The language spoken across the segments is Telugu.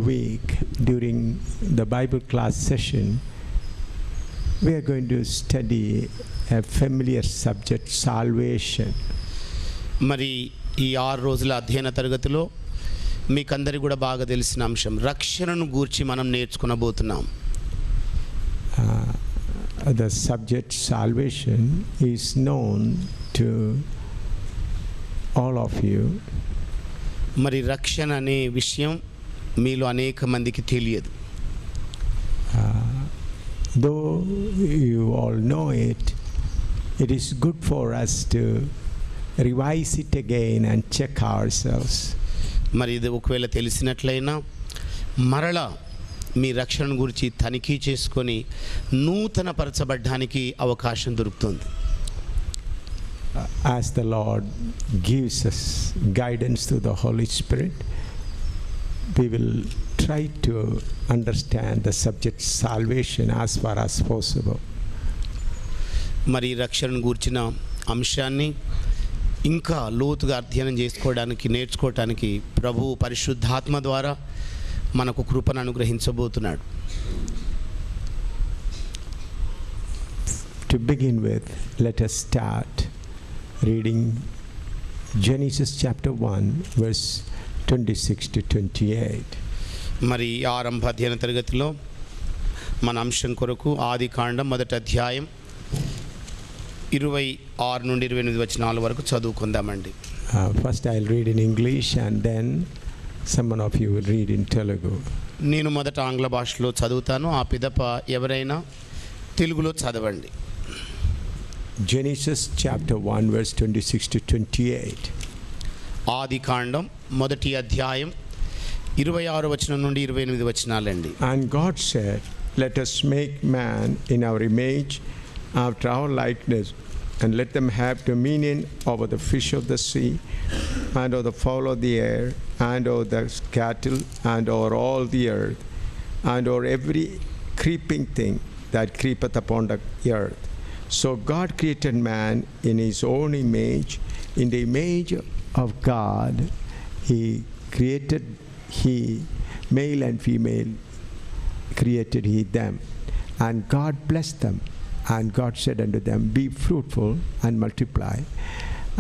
week during the Bible class session, we are going to study a familiar subject, salvation. మరి ఈ 6 రోజుల అధ్యయన తరగతిలో మీకందరికీ కూడా బాగా తెలిసిన అంశం రక్షణను గూర్చి మనం నేర్చుకోబోతున్నాం. The subject salvation is known to all of you. మరి రక్షణ అనే విషయం మీలో అనేక మందికి తెలియదు. Though you all know it, it is good for us to revise it again and check ourselves. మరి ఇది ఒకవేళ తెలిసినట్లయినా మరలా మీ రక్షణ గురించి తనిఖీ చేసుకొని నూతన పరచబడ్డానికి అవకాశం దొరుకుతుంది. As the Lord gives us guidance through the Holy Spirit, we will try to understand the subject salvation as far as possible. మరి రక్షణ గురించిన అంశాన్ని ఇంకా లోతుగా అధ్యయనం చేసుకోవడానికి నేర్చుకోవడానికి ప్రభు పరిశుద్ధాత్మ ద్వారా మనకు కృపను అనుగ్రహించబోతున్నాడు. To begin with, let us start reading Genesis chapter 1 verse 26 to 28. మరి ఆరంభ అధ్యయన తరగతిలో మన అంశం కొరకు ఆదికాండం మొదటి అధ్యాయం 26 నుండి 28 వచనాల వరకు చదువుకుందామండి. First I'll read in English and then someone of you will read in Telugu. నేను మొదట ఆంగ్ల భాషలో చదువుతాను, ఆ పిదప ఎవరైనా తెలుగులో చదవండి. Genesis chapter 1 verse 26 to 28. ఆదికాండం మొదటి అధ్యాయం 26 వచనం నుండి 28 వచనాలండి. And God said, let us make man in our image, after our likeness, and let them have dominion over the fish of the sea, and over the fowl of the air, and over the cattle, and over all the earth, and over every creeping thing that creepeth upon the earth. So God created man in his own image, in the image of God he created he, male and female created he them. And God blessed them, and God said unto them, be fruitful and multiply,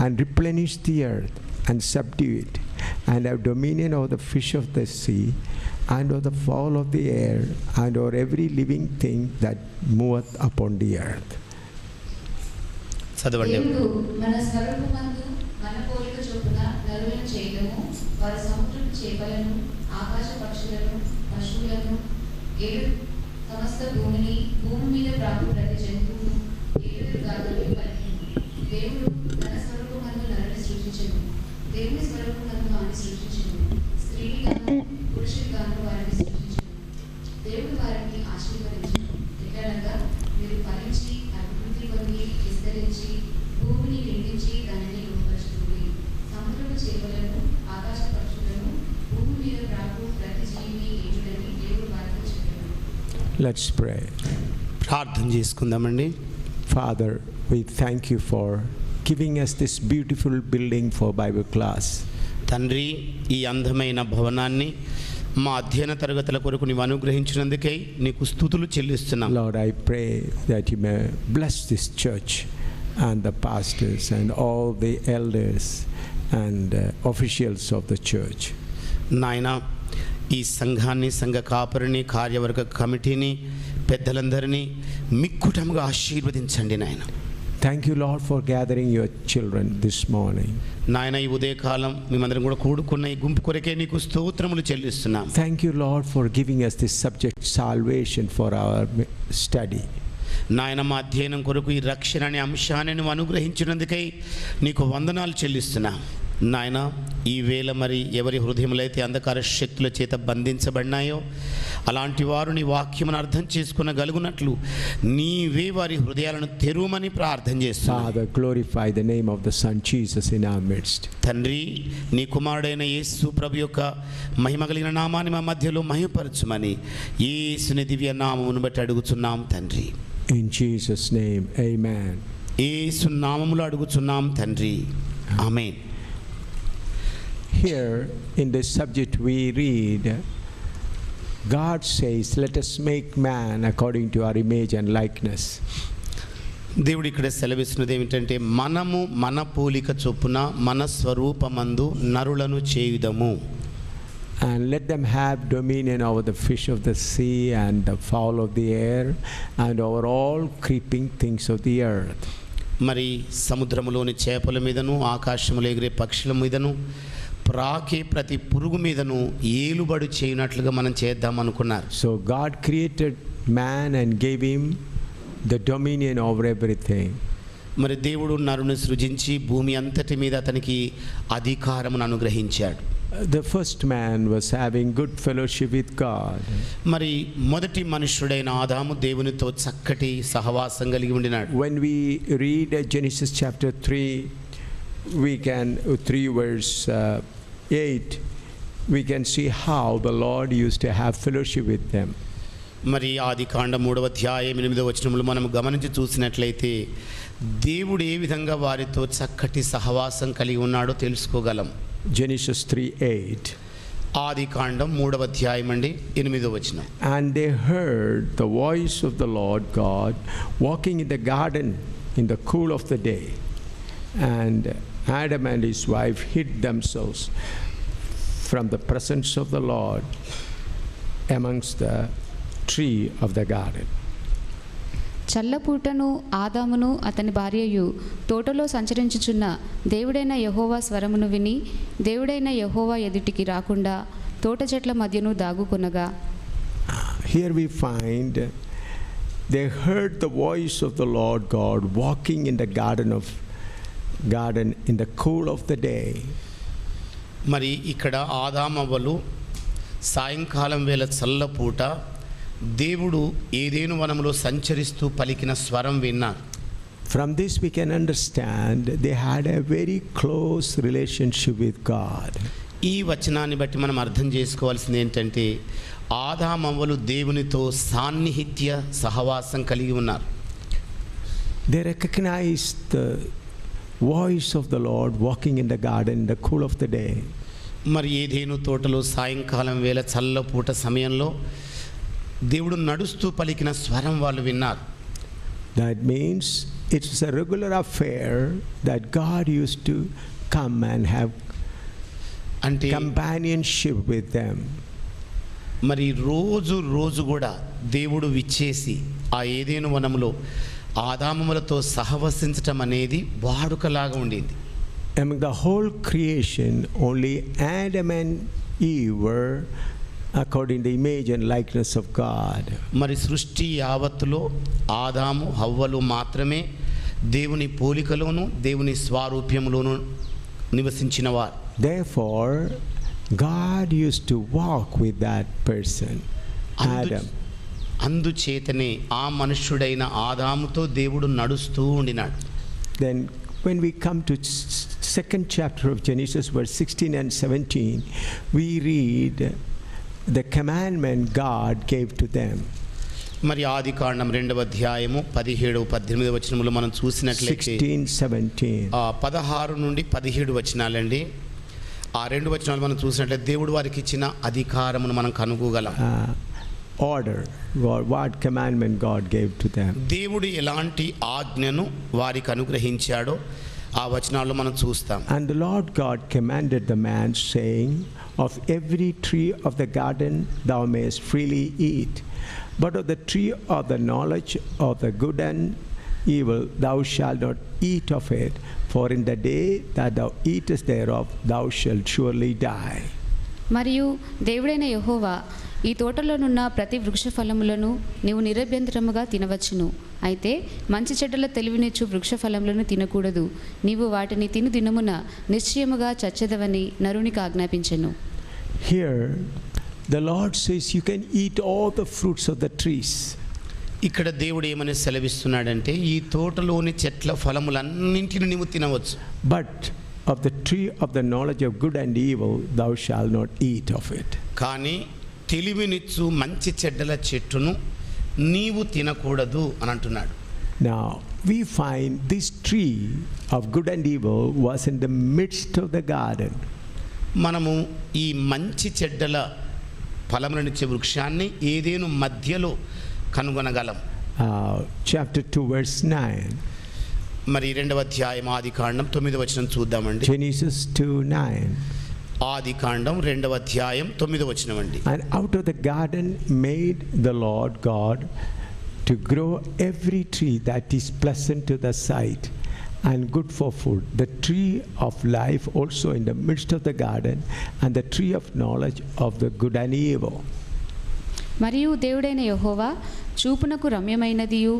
and replenish the earth, and subdue it, and have dominion over the fish of the sea, and over the fowl of the air, and over every living thing that moveth upon the earth. చదవండి. మన స్వరూపమందు మన పోలిక చొప్పున నరులను చేయడము, వారి సముద్రపు చేపలను, ఆకాశ పక్షులను, పశువులను, ఏడు సమస్త భూమిని, భూమి మీద ప్రాకు ప్రతి జంతువును, ఏడు గాలులు కలిగిను. దేవుడు తన స్వరూపమందు నరుని సృజించెను, దేవుని స్వరూపమందు వారిని సృజించెను, స్త్రీగాను పురుషుడిగాను వారిని సృజించెను. దేవుడు వారిని ఆశీర్వదించెను, ఎట్లనగా మీరు ఫలించి అభివృద్ధి పొంది విస్తరించి భూమిని నిండించి దానిని లోపరుచుతుంది. సముద్రపు చేపలను, ఆకాశ పక్షులను, భూమి మీద ప్రాకు ప్రతి జీవిని ఏడుడని దేవుడు వారితో చెప్పాడు. Let's pray. ప్రార్థన చేసుకుందామండి. Father, we thank you for giving us this beautiful building for Bible class. తండ్రి, ఈ అందమైన భవనాన్ని మా అధ్యయన తరగతుల కొరకు నీవు అనుగ్రహించినందుకై నీకు స్తుతులు చెల్లిస్తున్నాం. Lord, I pray that you may bless this church and the pastors and all the elders and officials of the church. నాయనా, ఈ సంఘాన్ని, సంఘ కాపరిని, కార్యవర్గ కమిటీని, పెద్దలందరినీ మిక్కుటముగా ఆశీర్వదించండి నాయన. Thank you, Lord, for gathering your children this morning. నాయన, ఈ ఉదయకాలం మేమందరం కూడా కూడుకున్న ఈ గుంపు కొరకే నీకు స్తోత్రములు చెల్లిస్తున్నాం. Thank you, Lord, for giving us this subject salvation for our study. నాయన, మా అధ్యయనం కొరకు ఈ రక్షణ అనే అంశాన్ని నువ్వు అనుగ్రహించినందుకై నీకు వందనాలు చెల్లిస్తున్నా. నాయన, ఈ వేళ మరి ఎవరి హృదయములైతే అంధకార శక్తుల చేత బంధించబడినాయో అలాంటి వారు నీ వాక్యమును అర్థం చేసుకునగలుగునట్లు నీవే వారి హృదయాలను తెరువమని ప్రార్థన చేస్తున్నాను. Father, glorify the name of the Son Jesus in our midst. తండ్రి, నీ కుమారుడైన యేసు ప్రభు యొక్క మహిమ కలిగిన నామాన్ని మా మధ్యలో మహిమపరచుమని యేసుని దివ్య నామమును బట్టి అడుగుచున్నాం తండ్రి. In Jesus' name, amen. యేసు నామములో అడుగుచున్నాం తండ్రి, ఆమేన్. Here in this subject we read God says, let us make man according to our image and likeness. దేవుడు ఇక్కడ సెలవిస్తున్నది ఏమిటంటే మనము మన పోలిక చొప్పున మన స్వరూపమందు నరులను చేయుదము. And let them have dominion over the fish of the sea and the fowl of the air and over all creeping things of the earth. మరి సముద్రములోని చేపల మీదను ఆకాశములో ఎగిరే పక్షుల మీదను ప్రాకే ప్రతి పురుగు మీదను ఏలుబడి చేయనట్లుగా మనం చేద్దాం అనుకున్నారు. So God created man and gave him the dominion over everything. మరి దేవుడు నరుని సృజించి భూమి అంతటి మీద అతనికి అధికారమును అనుగ్రహించాడు. The first man was having good fellowship with God. మరి మొదటి మనుష్యుడైన ఆదాము దేవునితో చక్కటి సహవాసం కలిగి ఉండినాడు. When we read Genesis chapter 3, we can 3 verse 8, we can see how the Lord used to have fellowship with them. మరి ఆదికాండం 3వ అధ్యాయం 8వ వచనములు మనం గమనించి చూసినట్లయితే దేవుడు ఏ విధంగా వారితో చక్కటి సహవాసం కలిగి ఉన్నాడో తెలుసుకోగలం. Genesis 3:8. ఆదికాండం 3వ అధ్యాయం అండి 8వ వచనం. And they heard the voice of the Lord God walking in the garden in the cool of the day. And Adam and his wife hid themselves from the presence of the Lord amongst the tree of the garden. చల్లపూటను ఆదామును అతని భార్యయు తోటలో సంచరించుచున్న దేవుడైన యెహోవా స్వరమును విని దేవుడైన యెహోవా ఎదుటికి రాకుండా తోట చెట్ల మధ్యను దాగుకొనగా. Here we find they heard the voice of the Lord God walking in the garden in the cool of the day. మరి ఇక్కడ ఆదామవ్వలు సాయంకాలం వేళ చల్లపూట దేవుడు ఏదేను వనములో సంచరిస్తూ పలికిన స్వరం విన్నారు. From this we can understand they had a very close relationship with God. ఈ వచనాన్ని బట్టి మనం అర్థం చేసుకోవాల్సింది ఏంటంటే ఆదామవ్వలు దేవునితో సాన్నిహిత్య సహవాసం కలిగి ఉన్నారు. They recognized the voice of the Lord walking in the garden in the cool of the day. మరి ఏదేను తోటలో సాయంకాలం వేళ చల్లపూట సమయంలో దేవుడు నడుస్తూ పలికిన స్వరం వాళ్ళు విన్నారు. That means it was a regular affair that God used to come and have అంటే companionship with them. మరి రోజు కూడా దేవుడు విచ్చేసి ఆ ఏదేను వనములో ఆదాములతో సహవసించటం అనేది వాడుకలాగా ఉండేది. Among the whole creation, only Adam and Eve were according to the image and likeness of God. మరి సృష్టి యావత్తులో ఆదాము హవ్వలు మాత్రమే దేవుని పోలికలోను దేవుని స్వరూప్యములోను నివసించిన వారు. Therefore, God used to walk with that person, Adam. అందుచేతనే ఆ మనుష్యుడైన ఆదాముతో దేవుడు నడుస్తూ ఉండినాడు. Then when we come to second chapter of Genesis, verse 16 and 17, we read the commandment God gave to them. మరి ఆదికాండం 2వ అధ్యాయము 17-18 వచనములు మనం చూసినట్లయితే 16-17. 16 నుండి 17 వచనాలండి. ఆ 2 వచనాలు మనం చూసినట్లయితే దేవుడు వారికి ఇచ్చిన అధికారమును మనం కనుగొగలం. Order, what commandment God gave to them. దేవుడు ఎలాంటి ఆజ్ఞను వారికి అనుగ్రహించాడో ఆ వచనాల్లో మనం చూస్తాం. And the Lord God commanded the man, saying, of every tree of the garden thou mayest freely eat, but of the tree of the knowledge of the good and evil thou shalt not eat of it, for in the day that thou eatest thereof thou shalt surely die. మరియు దేవుడైన యెహోవా ఈ తోటలోనున్న ప్రతి వృక్ష ఫలములను నీవు నిరభ్యంతరముగా తినవచ్చును, అయితే మంచి చెడ్డల తెలివినిచ్చు వృక్ష ఫలములను తినకూడదు, నీవు వాటిని తిను దినమున నిశ్చయముగా చచ్చెదవని నరునికి ఆజ్ఞాపించెను. Here the Lord says you can eat all the fruits of the trees. ఇక్కడ దేవుడు ఏమని సెలవిస్తున్నాడంటే ఈ తోటలోని చెట్ల ఫలములన్నింటిని నీవు తినవచ్చు, But of the tree of the knowledge of good and evil thou shalt not eat of it. కానీ తెలివినిచ్చు మంచి చెడ్డల చెట్టును నీవు తినకూడదు అని అంటున్నాడు. Now we find this tree of good and evil was in the midst of the garden. మనము ఈ మంచి చెడ్డల ఫలములనిచ్చే వృక్షాన్ని ఏదేను మధ్యలో కనుగొనగలం. Chapter 2, verse 9. మరి 2వ అధ్యాయం ఆదికాండం 9వ వచనం చూద్దామండి. Genesis 2:9. ఆదికాండం 2వ అధ్యాయం 9వ వచనం అండి. And out of the garden made the Lord God to grow every tree that is pleasant to the sight and good for food, the tree of life also in the midst of the garden, and the tree of knowledge of the good and evil. మరియు దేవుడైన యెహోవా చూపునకు రమ్యమైనదియు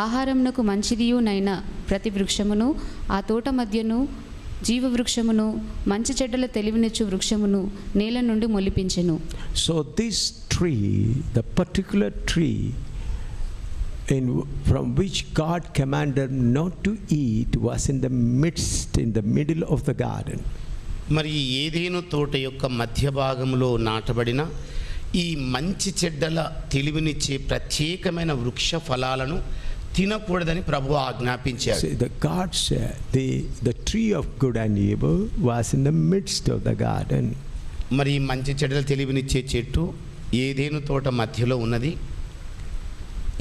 ఆహారమునకు మంచిదియునైన ప్రతి వృక్షమును ఆ తోట మధ్యను జీవవృక్షమును మంచి చెడ్డల తెలివినిచ్చు వృక్షమును నేల నుండి మొలిపించెను. So this tree, the particular tree from which God commanded not to eat, was in the middle of the garden. మరి ఏదేను తోట యొక్క మధ్య భాగంలో నాటబడిన ఈ మంచి చెడ్డల తెలివినిచ్చే ప్రత్యేకమైన వృక్ష ఫలాలను తినకూడదని ప్రభువు ఆజ్ఞాపించాడు. See, the God said the tree of good and evil was in the midst of the garden. మరి ఈ మంచి చెడ్డల తెలివినిచ్చే చెట్టు ఏదేను తోట మధ్యలో ఉన్నది.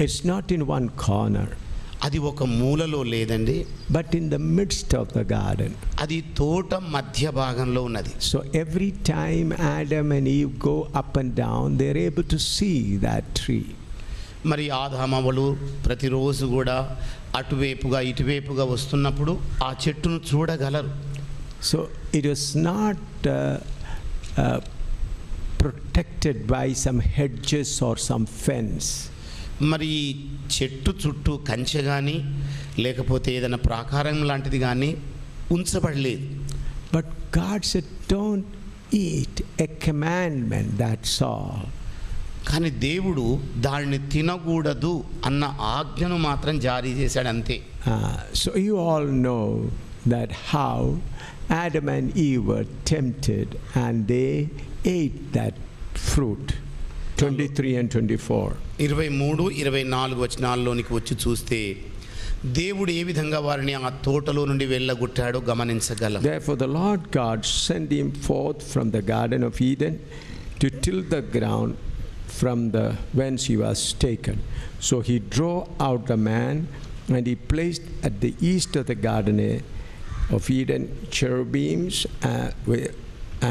It's not in one corner, అది ఒక మూలలో లేదండి, but in the midst of the garden. అది తోట మధ్య భాగంలో ఉన్నది. So every time Adam and Eve go up and down, they're able to see that tree. మరి ఆదామవ్వలు ప్రతిరోజు కూడా అటువైపుగా ఇటువైపుగా వస్తున్నప్పుడు ఆ చెట్టును చూడగలరు. So it was not protected by some hedges or some fence. మరి చెట్టు చుట్టూ కంచె కానీ లేకపోతే ఏదైనా ప్రాకారం లాంటిది కానీ ఉంచబడలేదు. But God said, don't eat, a commandment, that's all. కానీ దేవుడు దానిని తినకూడదు అన్న ఆజ్ఞను మాత్రం జారీ చేశాడు అంతే. So you all know that how Adam and Eve were tempted and they ate that fruit. 23 and 24. 23-24 వచనాల్లోనికి వచ్చి చూస్తే దేవుడు ఏ విధంగా వారిని ఆ తోటలో నుండి వెళ్ళగొట్టాడో గమనించగలం. Therefore the Lord God sent him forth from the garden of Eden to till the ground from the whence he was taken. So he drove out the man, and he placed at the east of the garden of Eden cherubims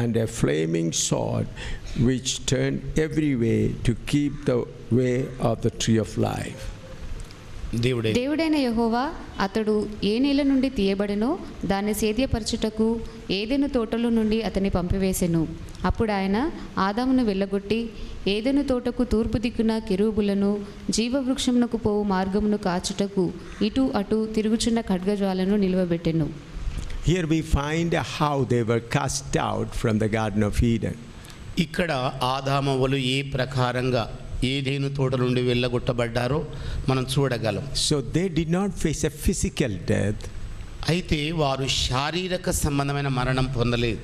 and a flaming sword which turned every way to keep the way of the tree of life. దేవుడైన యెహోవా అతడు ఏ నేల నుండి తీయబడెనో దాన్ని సేద్యపరచుటకు ఏదెను తోటలో నుండి అతన్ని పంపివేసెను. అప్పుడు ఆయన ఆదామును వెళ్ళగొట్టి ఏదెను తోటకు తూర్పు దిక్కున కెరూబులను జీవవృక్షమునకు పోవు మార్గమును కాచుటకు ఇటు అటు తిరుగుచున్న ఖడ్గజ్వాలను నిలువబెట్టెను. Here we find how they were cast out from the Garden of Eden. ఇక్కడ ఆదామవ్వలు ఏ ప్రకారంగా ఏదేను తోట నుండి వెళ్ళగొట్టబడ్డారో మనం చూడగలం. So they did not face a physical death. అయితే వారు శారీరక సంబంధమైన మరణం పొందలేదు.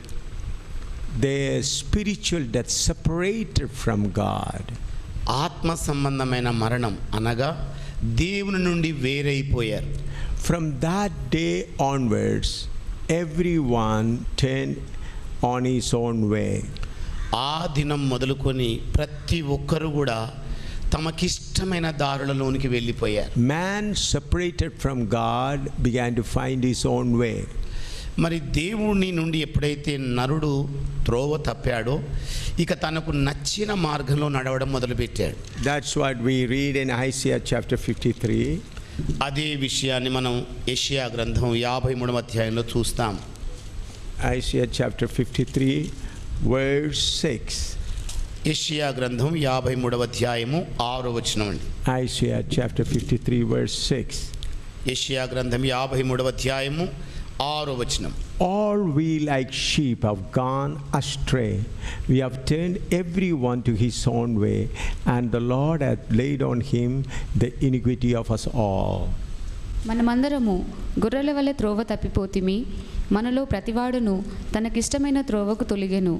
Their spiritual death separated from God. ఆత్మ సంబంధమైన మరణం అనగా దేవుని నుండి వేరైపోయారు. From that day onwards, everyone turned on his own way. ఆ దినం మొదలుకొని ప్రతి ఒక్కరు కూడా తమకిష్టమైన దారులలోనికి వెళ్ళిపోయారు. Man separated from God began to find his own way. మరి దేవుని నుండి ఎప్పుడైతే నరుడు త్రోవ తప్పాడో ఇక తనకు నచ్చిన మార్గంలో నడవడం మొదలుపెట్టాడు. That's what we read in Isaiah chapter 53. అదే విషయాన్ని మనం యెషయా గ్రంథం 53వ అధ్యాయంలో చూస్తాం. Isaiah chapter 53 verse 6. యెషయా గ్రంథం 53వ అధ్యాయము 6వ వచనం అండి. Isaiah chapter 53 verse 6. యెషయా గ్రంథం 53వ అధ్యాయము 6వ వచనం. All we like sheep have gone astray. We have turned everyone to his own way, and the Lord hath laid on him the iniquity of us all. మనమందరము గొర్రెల వలె త్రోవ తప్పిపోతిమి, మనలో ప్రతివాడును తనకిష్టమైన త్రోవకు తొలిగెను.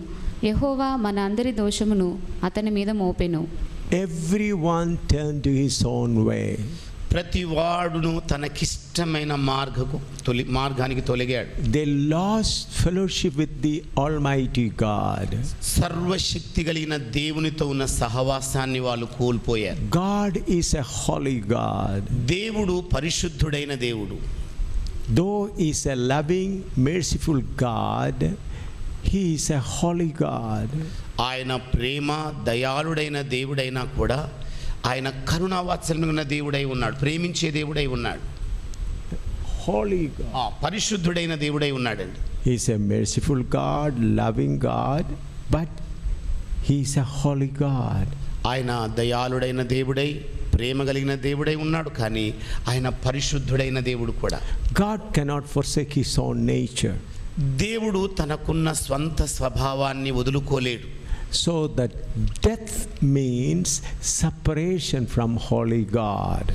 యెహోవా మన అందరి దోషమును అతని మీద మోపెను. Everyone turned to his own way. ప్రతి వాడును తనకిష్టమైన మార్గానికి తొలగాడు. They lost fellowship with the Almighty God. సర్వశక్తి కలిగిన దేవునితో ఉన్న సహవాసాన్ని వాళ్ళు కోల్పోయారు. God is a holy God. దేవుడు పరిశుద్ధుడైన దేవుడు. Though he is a loving, merciful God, he is a holy God. ఆయన ప్రేమ దయాళుడైన దేవుడైనా కూడా ఆయన కరుణావాత్సల్యమైన దేవుడై ఉన్నాడు, ప్రేమించే దేవుడై ఉన్నాడు. Holy God. పరిశుద్ధుడైన దేవుడై ఉన్నాడండి. He is a merciful God, loving God, but he is a holy God. ఆయన దయాళుడైన దేవుడై ప్రేమ కలిగిన దేవుడై ఉన్నాడు, కానీ ఆయన పరిశుద్ధుడైన దేవుడు కూడా. God cannot forsake his own nature. దేవుడు తనకున్న స్వంత స్వభావాన్ని వదులుకోలేడు. So that death means separation from holy God.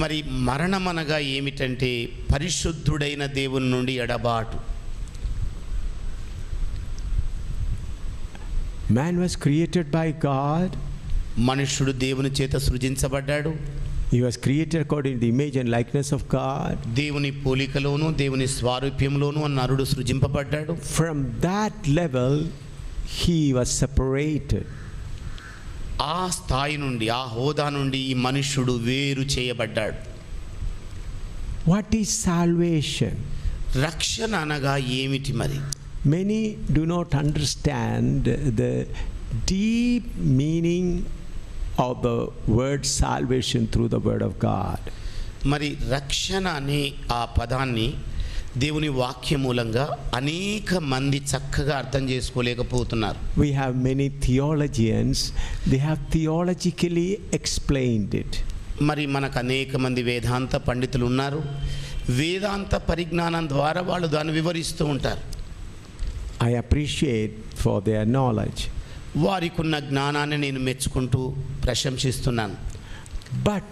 మరి మరణం అనగా ఏమిటంటే పరిశుద్ధుడైన దేవుని నుండి ఎడబాటు. Man was created by God. మనుష్యుడు దేవుని చేత సృజించబడ్డాడు. He was created according to the image and likeness of God. దేవుని పోలికలోను దేవుని స్వారూప్యంలోను నరుడు సృజింపబడ్డాడు. From that level he was separated. ఆ స్థాయి నుండి, ఆ హోదా నుండి ఈ మనుష్యుడు వేరు చేయబడ్డాడు. What is salvation? రక్షణ అనగా ఏమిటి మరి? Many do not understand the deep meaning of the word salvation through the word of God. మరి రక్షణ అనే ఆ పదాన్ని దేవుని వాక్య మూలంగా అనేక మంది చక్కగా అర్థం చేసుకోలేకపోతున్నారు. We have many theologians, they have theologically explained it. మరి మనకు అనేక మంది వేదాంత పండితులు ఉన్నారు. వేదాంత పరిజ్ఞానం ద్వారా వాళ్ళు దాన్ని వివరిస్తూ ఉంటారు. I appreciate for their knowledge. వారికి ఉన్న జ్ఞానాన్ని నేను మెచ్చుకుంటూ ప్రశంసిస్తున్నాను. But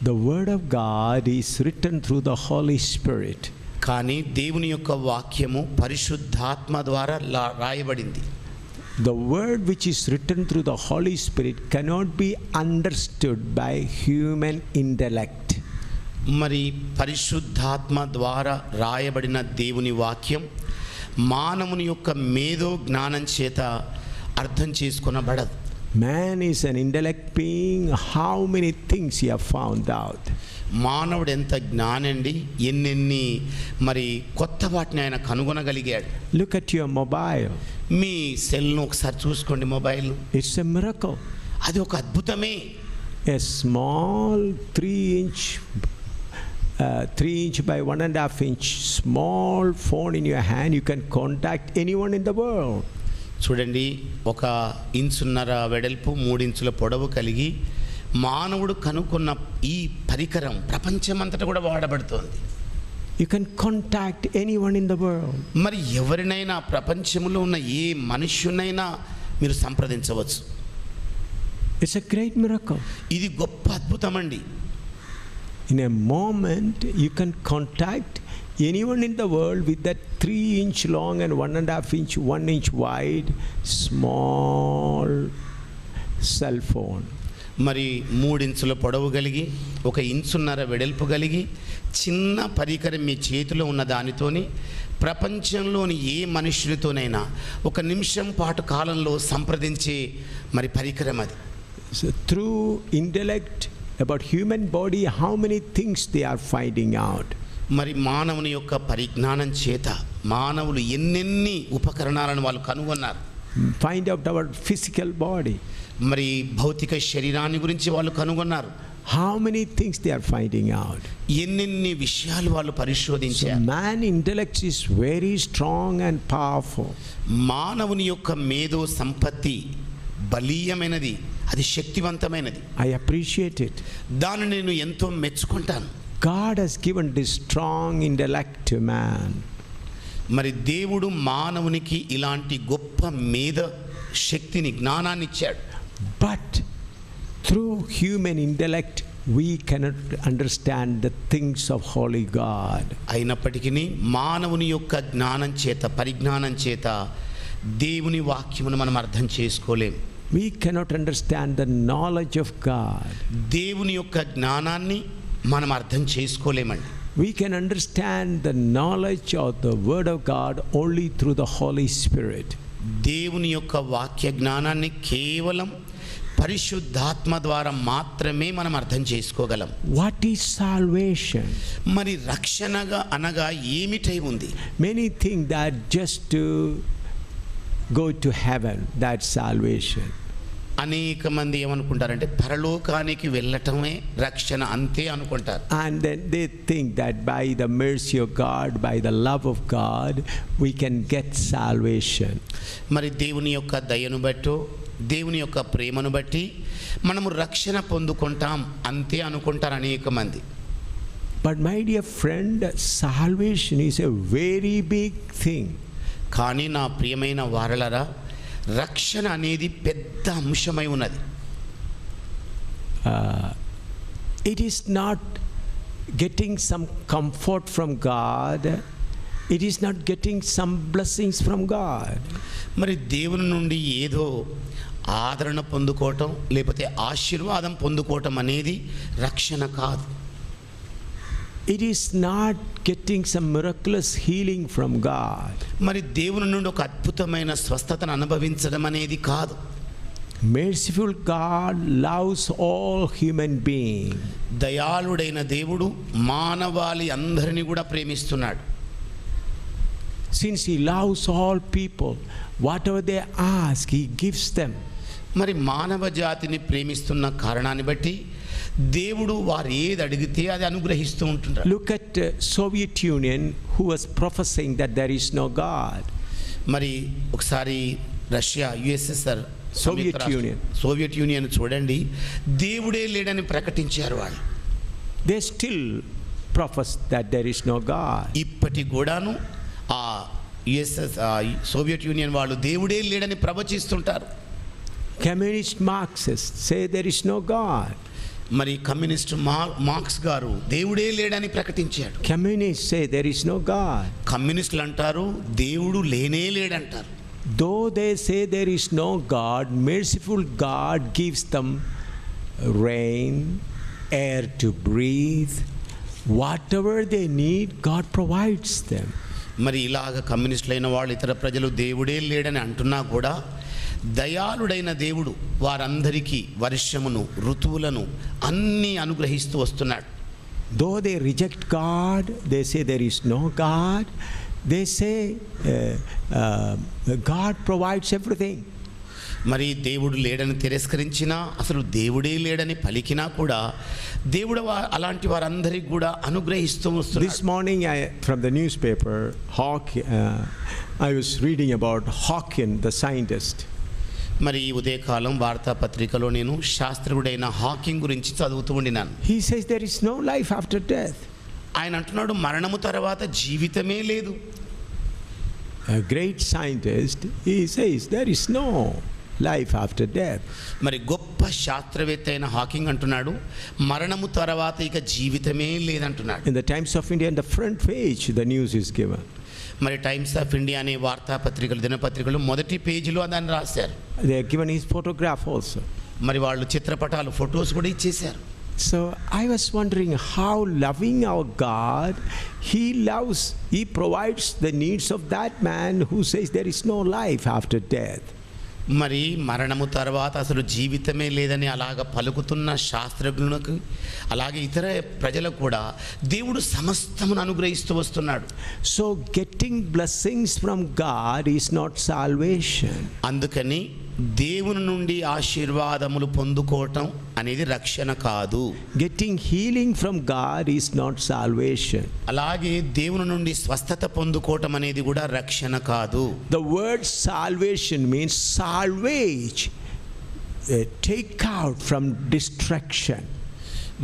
the word of God is written through the Holy Spirit. కానీ దేవుని యొక్క వాక్యము పరిశుద్ధాత్మ ద్వారా రాయబడింది. The word which is written through the Holy Spirit cannot be understood by human intellect. మరి పరిశుద్ధాత్మ ద్వారా రాయబడిన దేవుని వాక్యం మానవుని యొక్క మేధో జ్ఞానం చేత అర్థం చేసుకొనబడదు. Man is an intellect being. How many things he have found out? మానవుడు ఎంత జ్ఞానండి, ఎన్నెన్ని మరి కొత్త వాటిని ఆయన కనుగొనగలిగాడు. Look at your mobile. మీ సెల్ను ఒకసారి చూసుకోండి. Mobile It's a miracle. అది ఒక అద్భుతమే. A small 3-inch by 1.5 inch small phone in your hand, you can contact anyone in the world. చూడండి, 1 ఇంచున్నర వెడల్పు 3 ఇంచుల పొడవు కలిగి మానవుడు కనుక్కున్న ఈ పరికరం ప్రపంచమంతటా కూడా వాడబడుతోంది. You can contact anyone in the world. మరి ఎవరినైనా ప్రపంచంలో ఉన్న ఏ మనుష్యునైనా మీరు సంప్రదించవచ్చు. It's a great miracle. ఇది గొప్ప అద్భుతం అండి. In a moment you can contact anyone in the world with that 3-inch long and 1.5 inch 1 inch wide small cell phone. మరి 3 ఇంచుల పొడవు కలిగి 1 ఇంచున్నర వెడల్పు కలిగి చిన్న పరికరం మీ చేతిలో ఉన్న దానితోని ప్రపంచంలోని ఏ మనుషునితోనైనా 1 నిమిషం పాటు కాలంలో సంప్రదించే మరి పరికరం అది. So through intellect about human body, how many things they are finding out. మరి మానవుని యొక్క పరిజ్ఞానం చేత మానవులు ఎన్నెన్ని ఉపకరణాలను వాళ్ళు కనుగొన్నారు. Find out our physical body. మరి భౌతిక శరీరాన్ని గురించి వాళ్ళు కనుగొన్నారు. How many things they are finding out. ఎన్నెన్ని విషయాలు వాళ్ళు So పరిశోధించారు. man intellect is very strong and powerful. మానవుని యొక్క మేధో సంపత్తి బలీయమైనది, అది శక్తివంతమైనది. I appreciate it. దాన్ని నేను ఎంతో మెచ్చుకుంటాను. God has given this strong intellect to man. మరి దేవుడు మానవునికి ఇలాంటి గొప్ప మేధ శక్తిని, జ్ఞానాన్ని ఇచ్చాడు. But through human intellect we cannot understand the things of holy God. అయినప్పటికీ మానవుని యొక్క జ్ఞానం చేత, పరిజ్ఞానం చేత దేవుని వాక్యమును మనం అర్థం చేసుకోలేం. We cannot understand the knowledge of God. దేవుని యొక్క జ్ఞానాన్ని, మనం అర్థం చేసుకోలేమండి. We can understand the knowledge of the Word of God only through the Holy Spirit. దేవుని యొక్క వాక్య జ్ఞానాన్ని కేవలం పరిశుద్ధాత్మ ద్వారా మాత్రమే మనం అర్థం చేసుకోగలం. What is salvation? మరి రక్షణగా అనగా ఏమిటై ఉంది? Many think that just to go to heaven, that's salvation. అనేక మంది ఏమనుకుంటారంటే పరలోకానికి వెళ్ళటమే రక్షణ అంతే అనుకుంటారు. And then they think that by the mercy of God, by the love of God, we can get salvation. మరి దేవుని యొక్క దయను బట్టి, దేవుని యొక్క ప్రేమను బట్టి మనము రక్షణ పొందుకుంటాం అంతే అనుకుంటారు అనేక మంది. But my dear friend, salvation is a very big thing. కానీ నా ప్రియమైన వారలరా, రక్షణ అనేది పెద్ద అంశమై ఉన్నది. It is not getting some comfort from God. It is not getting some blessings from God. మరి దేవుని నుండి ఏదో ఆదరణ పొందుకోవటం లేకపోతే ఆశీర్వాదం పొందుకోవటం అనేది రక్షణ కాదు. It is not getting some miraculous healing from God. మరి దేవుని నుండి ఒక అద్భుతమైన స్వస్థతను అనుభవించడం అనేది కాదు. Merciful God loves all human beings. దయాళుడైన దేవుడు మానవాళి అందరినీ కూడా ప్రేమిస్తున్నాడు. Since He loves all people, whatever they ask, He gives them. మరి మానవ జాతిని ప్రేమిస్తున్న కారణాన్ని బట్టి దేవుడు వారు ఏది అడిగితే అది అనుగ్రహిస్తూ ఉంటున్నారు. Look at Soviet Union, who was prophesying that there is no God. మరి ఒకసారి రష్యా, యుఎస్ఎస్ఆర్, సోవియట్ యూనియన్ చూడండి, దేవుడే లేడని ప్రకటించారు వాళ్ళు. They still profess that there is no God. ఇప్పటి కూడాను ఆ సోవియట్ యూనియన్ వాళ్ళు దేవుడే లేడని ప్రవచిస్తుంటారు. Communist Marxists say there is no God. మరి కమ్యూనిస్ట్ మార్క్స్ గారు దేవుడే లేడని ప్రకటించాడు. Communists say there is no God. కమ్యూనిస్టులు అంటారు దేవుడు లేనే లేడంటారు. Though they say there is no God, merciful God gives them rain, air to breathe, whatever they need, God provides them. మరి ఇలాగ కమ్యూనిస్టులైన వాళ్ళు ఇతర ప్రజలు దేవుడే లేడని అంటున్నా కూడా దయాళుడైన దేవుడు వారందరికీ వర్షమును, ఋతువులను అన్నీ అనుగ్రహిస్తూ వస్తున్నాడు. Though they reject God, they say there is no God, they say God provides everything. మరి దేవుడు లేడని తిరస్కరించినా, అసలు దేవుడే లేడని పలికినా కూడా దేవుడు అలాంటి వారందరికీ కూడా అనుగ్రహిస్తూ వస్తున్నాడు. This morning from the newspaper, I was reading about Hawking, the scientist. మరి ఈ ఉదయకాలం వార్తాపత్రికలో నేను శాస్త్రజ్ఞుడైన హాకింగ్ గురించి చదువుతూ ఉండినాను. He says there is no life after death. ఆయన అంటున్నాడు మరణము తర్వాత జీవితమే లేదు. A great scientist, he says there is no life after death. మరి గొప్ప శాస్త్రవేత్త అయిన హాకింగ్ అంటున్నాడు మరణము తర్వాత ఇక జీవితమే లేదంటున్నాడు. In the Times of India, on the front page, the news is given. మరి టైమ్స్ ఆఫ్ ఇండియా అనే వార్తాపత్రికలు, దినపత్రికలు మొదటి పేజీలో దాన్ని రాశారు. They have given his photograph also. మరి వాళ్ళు చిత్రపటాలు, ఫొటోస్ కూడా ఇచ్చేశారు. So I was wondering how loving our God, He loves, He provides the needs of that man who says there is no life after death. మరి మరణము తర్వాత అసలు జీవితమే లేదని అలాగ పలుకుతున్న శాస్త్రజ్ఞులకు, అలాగే ఇతర ప్రజలకు కూడా దేవుడు సమస్తమును అనుగ్రహిస్తూ వస్తున్నాడు. So getting blessings from God is not salvation. అందుకని దేవుని నుండి ఆశీర్వాదములు పొందుకోవటం అనేది రక్షణ కాదు. Getting healing from God is not salvation. అలాగే దేవుని నుండి స్వస్థత పొందుకోవటం అనేది కూడా రక్షణ కాదు. The word salvation means salvage, take out from destruction.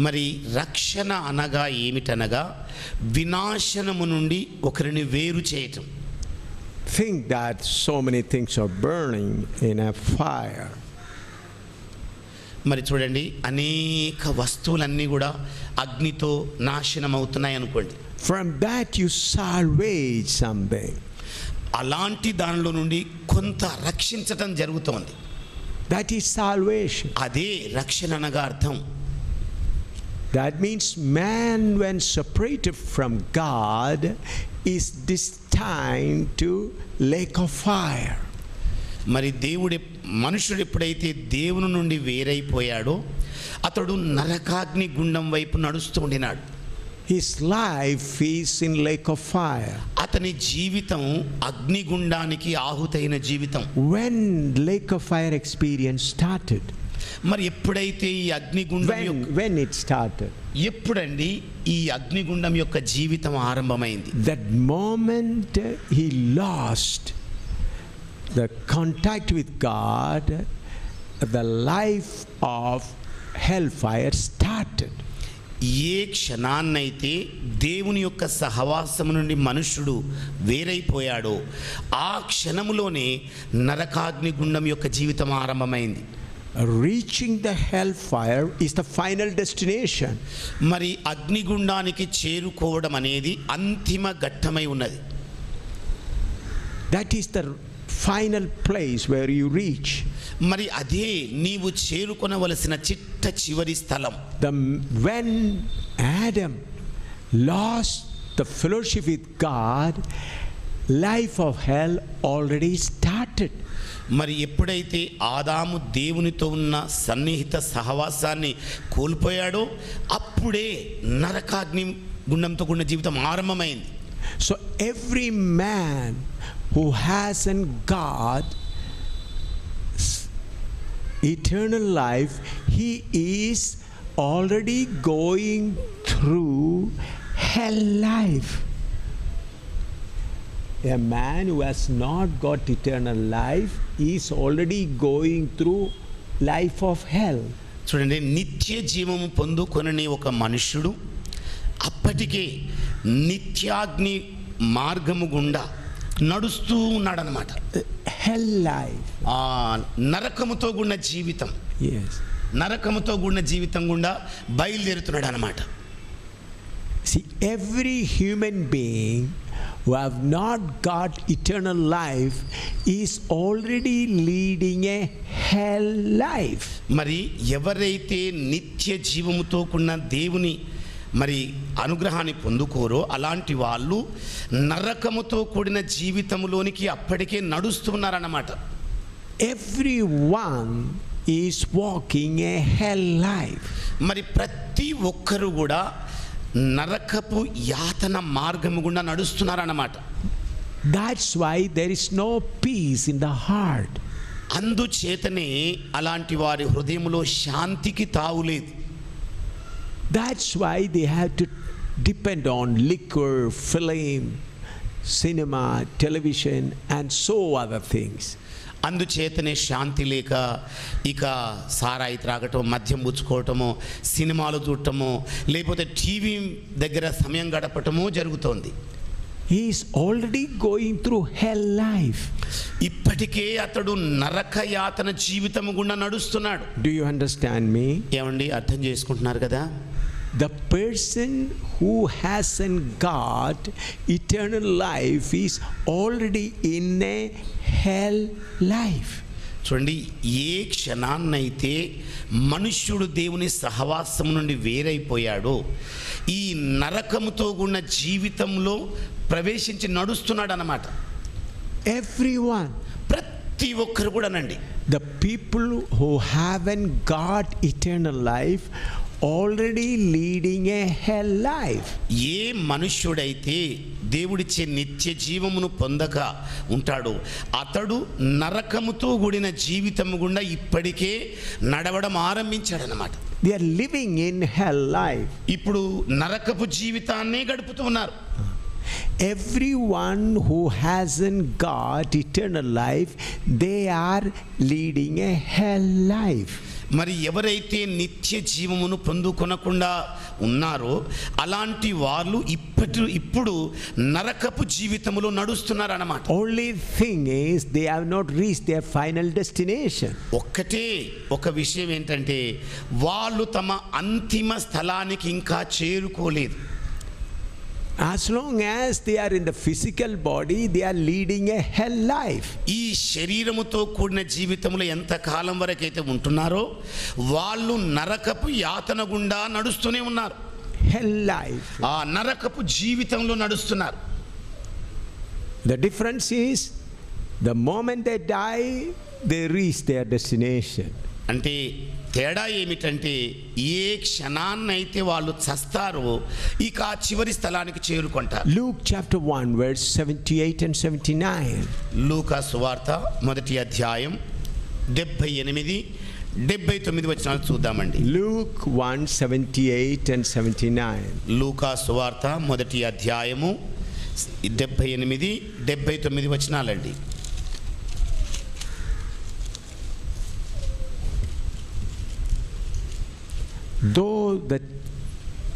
మరి రక్షణ అనగా ఏమిటనగా వినాశనము నుండి ఒకరిని వేరు చేయటం. Think that so many things are burning in a fire. మరి చూడండి, అనేక వస్తువులన్నీ కూడా అగ్నితో నాశనం అవుతున్నాయి అనుకోండి. From that you salvage something. అలాంటి దానిలో నుండి కొంత రక్షించటం జరుగుతోంది. That is salvation. అదే రక్షణ అనగా అర్థం. That means man, when separated from God, is destined to lake of fire. మరి మనుషుడు ఎప్పుడైతే దేవుని నుండి వేరైపోయాడో అతడు నరకాగ్ని గుండం వైపు నడుస్తూ ఉండినాడు. His life is in lake of fire. అతని జీవితం అగ్నిగుండానికి ఆహుతైన జీవితం. When lake of fire experience started? మరి ఎప్పుడైతే ఈ అగ్నిగుండం when it started? ఎప్పుడండి ఈ అగ్నిగుండం యొక్క జీవితం ఆరంభమైంది? That moment he lost the contact with God, the life of hellfire started. ఏ క్షణాన్నైతే దేవుని యొక్క సహవాసము నుండి మనుషుడు వేరైపోయాడో ఆ క్షణములోనే నరకాగ్ని గుండం యొక్క జీవితం ఆరంభమైంది. Reaching the hellfire is the final destination. మరి అగ్నిగుండానికి చేరుకోవడం అనేది అంతిమ ఘట్టమై ఉన్నది. That is the final place where you reach. మరి అదే నీవు చేరుకొనవలసిన చిట్ట చివరి స్థలం. When Adam lost the fellowship with God, life of hell already started. మరి ఎప్పుడైతే ఆదాము దేవునితో ఉన్న సన్నిహిత సహవాసాన్ని కోల్పోయాడో అప్పుడే నరకాగ్ని గుండంతో కూడిన జీవితం ఆరంభమైంది. So every man who hasn't got eternal life, he is already going through hell life. A man who has not got eternal life is already going through life of hell. చూడండి, నిత్య జీవము పొందుకొనని ఒక మనుష్యుడు అప్పటికే నిత్యాగ్ని మార్గము గుండా నడుస్తూ ఉన్నాడనమాట. Hell life. నరకముతో కూడిన జీవితం. Yes. నరకముతో కూడిన జీవితం గుండా బయలుదేరుతున్నాడు అనమాట. See, every human being who have not got eternal life is already leading a hell life. మరి ఎవరైతే నిత్య జీవముతో కూడిన దేవుని మరి అనుగ్రహాన్ని పొందుకోరో అలాంటి వాళ్ళు నరకముతో కూడిన జీవితంలోనికి అప్పటికే నడుస్తున్నారన్నమాట. Everyone is walking a hell life. మరి ప్రతి ఒక్కరు కూడా నరకపు యాతన మార్గము గుండా నడుస్తున్నారన్నమాట. That's why there is no peace in the heart. అందుచేతనే అలాంటి వారి హృదయములో శాంతికి తావులేదు. That's why they have to depend on liquor, film, cinema, television, and so other things. అందుచేతనే శాంతి లేక ఇక సారాయి త్రాగటం, మద్యం పుచ్చుకోవటము, సినిమాలు చూడటము, లేకపోతే టీవీ దగ్గర సమయం గడపటము జరుగుతోంది. He is already going through hell life. ఇప్పటికే అతడు నరక యాతన జీవితము గుండా నడుస్తున్నాడు. Do you understand me? ఏమండి, అర్థం చేసుకుంటున్నారు కదా? The person who hasn't got eternal life is already in a hell life. చూడండి, ఏ క్షణాన్నైతే మనుష్యుడు దేవుని సహవాసం నుండి వేరైపోయాడో ఈ నరకముతో కూడిన జీవితంలో ప్రవేశించి నడుస్తున్నాడు అన్నమాట. Everyone. ప్రతి ఒక్కరు కూడానండి. The people who haven't got eternal life already leading a hell life. ఏ మనుష్యుడైతే దేవుడిచ్చే నిత్య జీవమును పొందక ఉంటాడో అతడు నరకముతో కూడిన జీవితము గుండా ఇప్పటికే నడవడం ఆరంభించాడనమాట. They are living in hell life. ఇప్పుడు నరకపు జీవితాన్నే గడుపుతూ ఉన్నారు. Everyone who hasn't got eternal life, they are leading a hell life. మరి ఎవరైతే నిత్య జీవమును పొందుకొనకుండా ఉన్నారో అలాంటి వాళ్ళు ఇప్పుడు నరకపు జీవితములో నడుస్తున్నారు అన్నమాట. Only thing is they have not reached their final destination. ఒక్కటే ఒక విషయం ఏంటంటే వాళ్ళు తమ అంతిమ స్థలానికి ఇంకా చేరుకోలేదు. As long as they are in the physical body, they are leading a hell life. ఈ శరీరముతో కూడిన జీవితంలో ఎంత కాలం వరకైతే ఉంటున్నారో వాళ్ళు నరకపు యాతన గుండా నడుస్తూనే ఉన్నారు. Hell life. ఆ నరకపు జీవితంలో నడుస్తున్నారు. The difference is, the moment they die, they reach their destination. అంటే తేడా ఏమిటంటే ఏ క్షణాన్నైతే వాళ్ళు చస్తారో ఇక ఆ చివరి స్థలానికి చేరుకుంటారు. Luke chapter 1 verse 78 and 79. లూకా సువార్త 1వ అధ్యాయం 78 79 వచనాలు చూద్దామండి. Luke 1 78 and 79. లూకా సువార్త 1వ అధ్యాయము 78 79 వచనాలండి.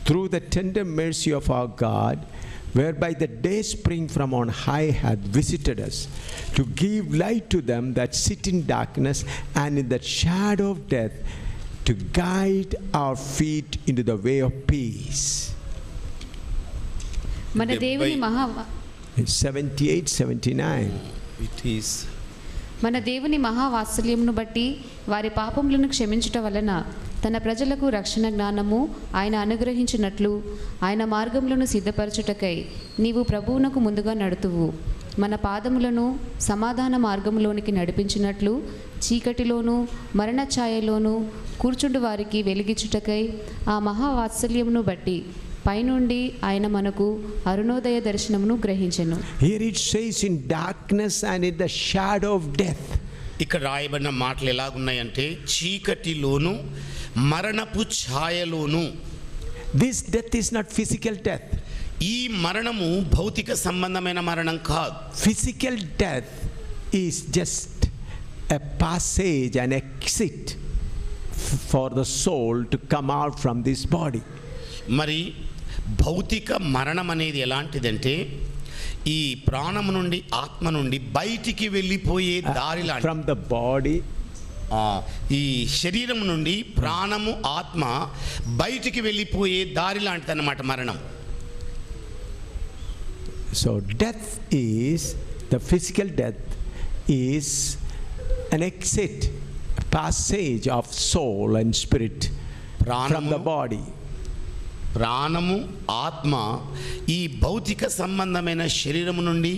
Through the tender mercy of our God, whereby the day spring from on high hath visited us, to give light to them that sit in darkness and in the shadow of death, to guide our feet into the way of peace. మన దేవుని 78, 79. It is మన దేవుని మహావాత్సల్యమును బట్టి వారి పాపములను క్షమించుట వలన తన ప్రజలకు రక్షణ జ్ఞానము ఆయన అనుగ్రహించినట్లు ఆయన మార్గములను సిద్ధపరచుటకై నీవు ప్రభువునకు ముందుగా నడుతువు. మన పాదములను సమాధాన మార్గములోనికి నడిపించినట్లు చీకటిలోను మరణ ఛాయలోను కూర్చుండు వారికి వెలిగించుటకై ఆ మహావాత్సల్యమును బట్టి పైనుండి ఆయన మనకు Arunodaya దర్శనమును గ్రహించెను. Here it says, in darkness and in the shadow of death. ఇక్కడ రాయబడిన మాటలు ఎలాగున్నాయంటే చీకటిలోను మరణపు ఛాయలోను. This death is not physical death. ఈ మరణము భౌతిక సంబంధమైన మరణం కాదు. Physical death is just a passage, an exit for the soul to come out from this body. మరి భౌతిక మరణం అనేది ఎలాంటిదంటే ఈ ప్రాణము నుండి ఆత్మ నుండి బయటికి వెళ్ళిపోయే దారి లాంటి. From the body, ఈ శరీరం నుండి ప్రాణము ఆత్మ బయటికి వెళ్ళిపోయే దారి లాంటిది అన్నమాట మరణం. so death is, the physical death is an exit, a passage of soul and spirit from the body. ప్రాణము ఆత్మ ఈ భౌతిక సంబంధమైన శరీరము నుండి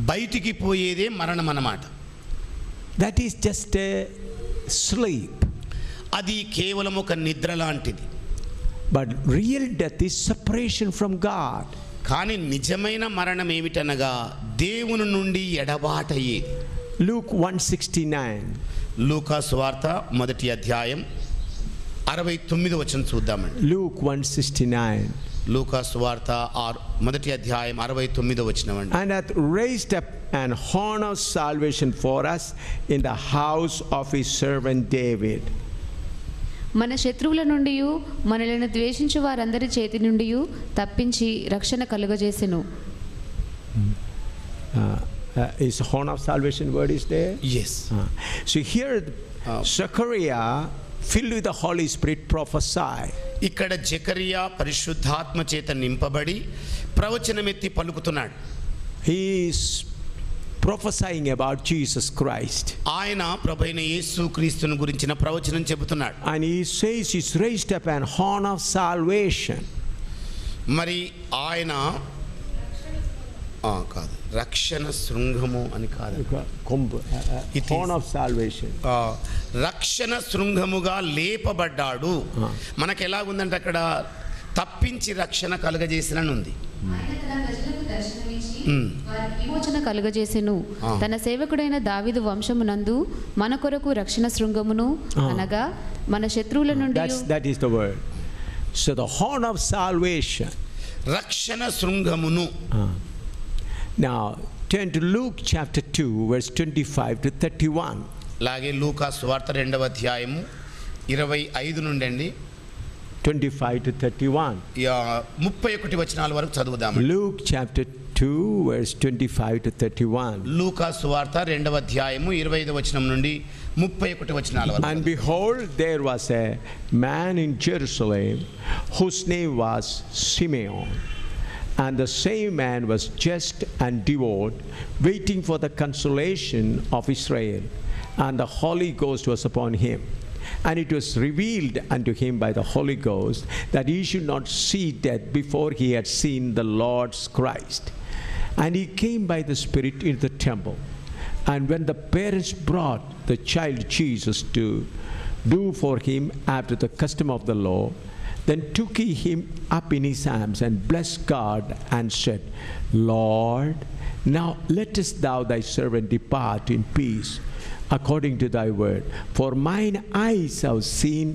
బయటికి పోయేదే మరణం అన్నమాట. That is just a sleep. అది కేవలం ఒక నిద్ర లాంటిది. But real death is separation from God. కానీ నిజమైన మరణం ఏమిటనగా దేవుని నుండి ఎడబాటయ్యే. Luke 1:69. లూకా సువార్త 1వ అధ్యాయం 69 వచనం చూద్దామండి. Luke 1:69. లూకా సువార్త 1వ అధ్యాయం 69 వచనం అండి. And hath raised up an horn of salvation for us in the house of his servant David. మన శత్రువుల నుండి మనలను ద్వేషించు వారందరి చేతి నుండి తప్పించి రక్షణ కలుగజేసెను. Is horn of salvation word is there? Yes. So here Zechariah, filled with the Holy Spirit, prophesy. ఇక్కడ జకరియా పరిశుద్ధాత్మ చేత నింపబడి ప్రవచనమెత్తి పలుకుతున్నాడు. He is prophesying about Jesus Christ. ఆయన ప్రభువైన యేసుక్రీస్తును గురించిన ప్రవచనం చెబుతున్నాడు. And he says he's raised up an horn of salvation. మరి ఆయన కాదు రక్షణ శృంగము అని కాదు, Horn of salvation. రక్షణ శృంగముగా లేపబడ్డాడు. మనకు ఎలాగుందంటే అక్కడ తప్పించి రక్షణ కలుగజేసిన ఉంది. విమోచన కలుగజేసెను. తన సేవకుడైన దావీదు వంశమునందు మన కొరకు రక్షణ శృంగమును అనగా మన శత్రువుల నుండి. That is the word. So the horn of salvation. రక్షణ శృంగమును. Now turn to Luke chapter 2 verse 25 to 31. అలాగే లూకా సువార్త 2వ అధ్యాయము 25 నుండి అండి 25 to 31. 31 వచనాల వరకు చదువుదాం. Luke chapter 2 verse 25 to 31. లూకా సువార్త 2వ అధ్యాయము 25 వచనం నుండి 31 వచనాల వరకు. And behold, there was a man in Jerusalem whose name was Simeon, And the same man was just and devout, waiting for the consolation of Israel. And the Holy Ghost was upon him. And it was revealed unto him by the Holy Ghost that he should not see death before he had seen the Lord's Christ. And he came by the Spirit into the temple. And when the parents brought the child Jesus to do for him after the custom of the law, then took he him up in his arms and blessed God and said, Lord, now lettest thou thy servant depart in peace, according to thy word. For mine eyes have seen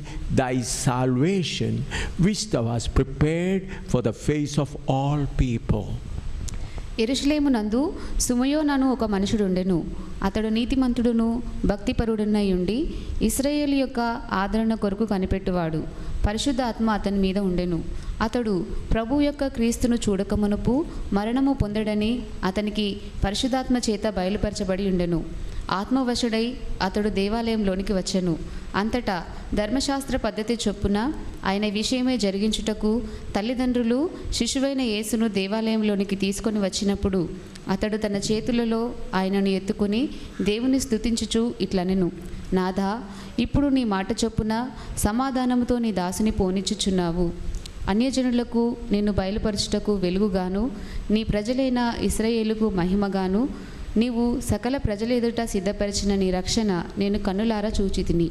thy salvation, which thou hast prepared for the face of all people. యెరూషలేమునందు సుమయోనను ఒక మనుషుడుండెను. అతడు నీతిమంతుడును భక్తిపరుడునై ఉండి ఇశ్రాయేలు యొక్క ఆదరణ కొరకు కనిపెట్టువాడు. పరిశుద్ధ ఆత్మ అతని మీద ఉండెను. అతడు ప్రభు యొక్క క్రీస్తును చూడకమునుపు మరణము పొందడని అతనికి పరిశుద్ధాత్మ చేత బయలుపరచబడి ఉండెను. ఆత్మవశుడై అతడు దేవాలయంలోనికి వచ్చెను. అంతటా ధర్మశాస్త్ర పద్ధతి చొప్పున ఆయన విషయమై జరిగించుటకు తల్లిదండ్రులు శిశువైన యేసును దేవాలయంలోనికి తీసుకొని వచ్చినప్పుడు అతడు తన చేతులలో ఆయనను ఎత్తుకుని దేవుని స్తుతించుచు ఇట్లనెను, నాథా, ఇప్పుడు నీ మాట చొప్పున సమాధానముతో నీ దాసుని పోనిచ్చుచున్నావు. అన్యజనులకు నిన్ను బయలుపరచుటకు వెలుగుగాను, నీ ప్రజలైన ఇశ్రాయేలుకు మహిమగాను, నీవు సకల ప్రజల ఎదుట సిద్ధపరిచిన నీ రక్షణ నేను కన్నులారా చూచితిని.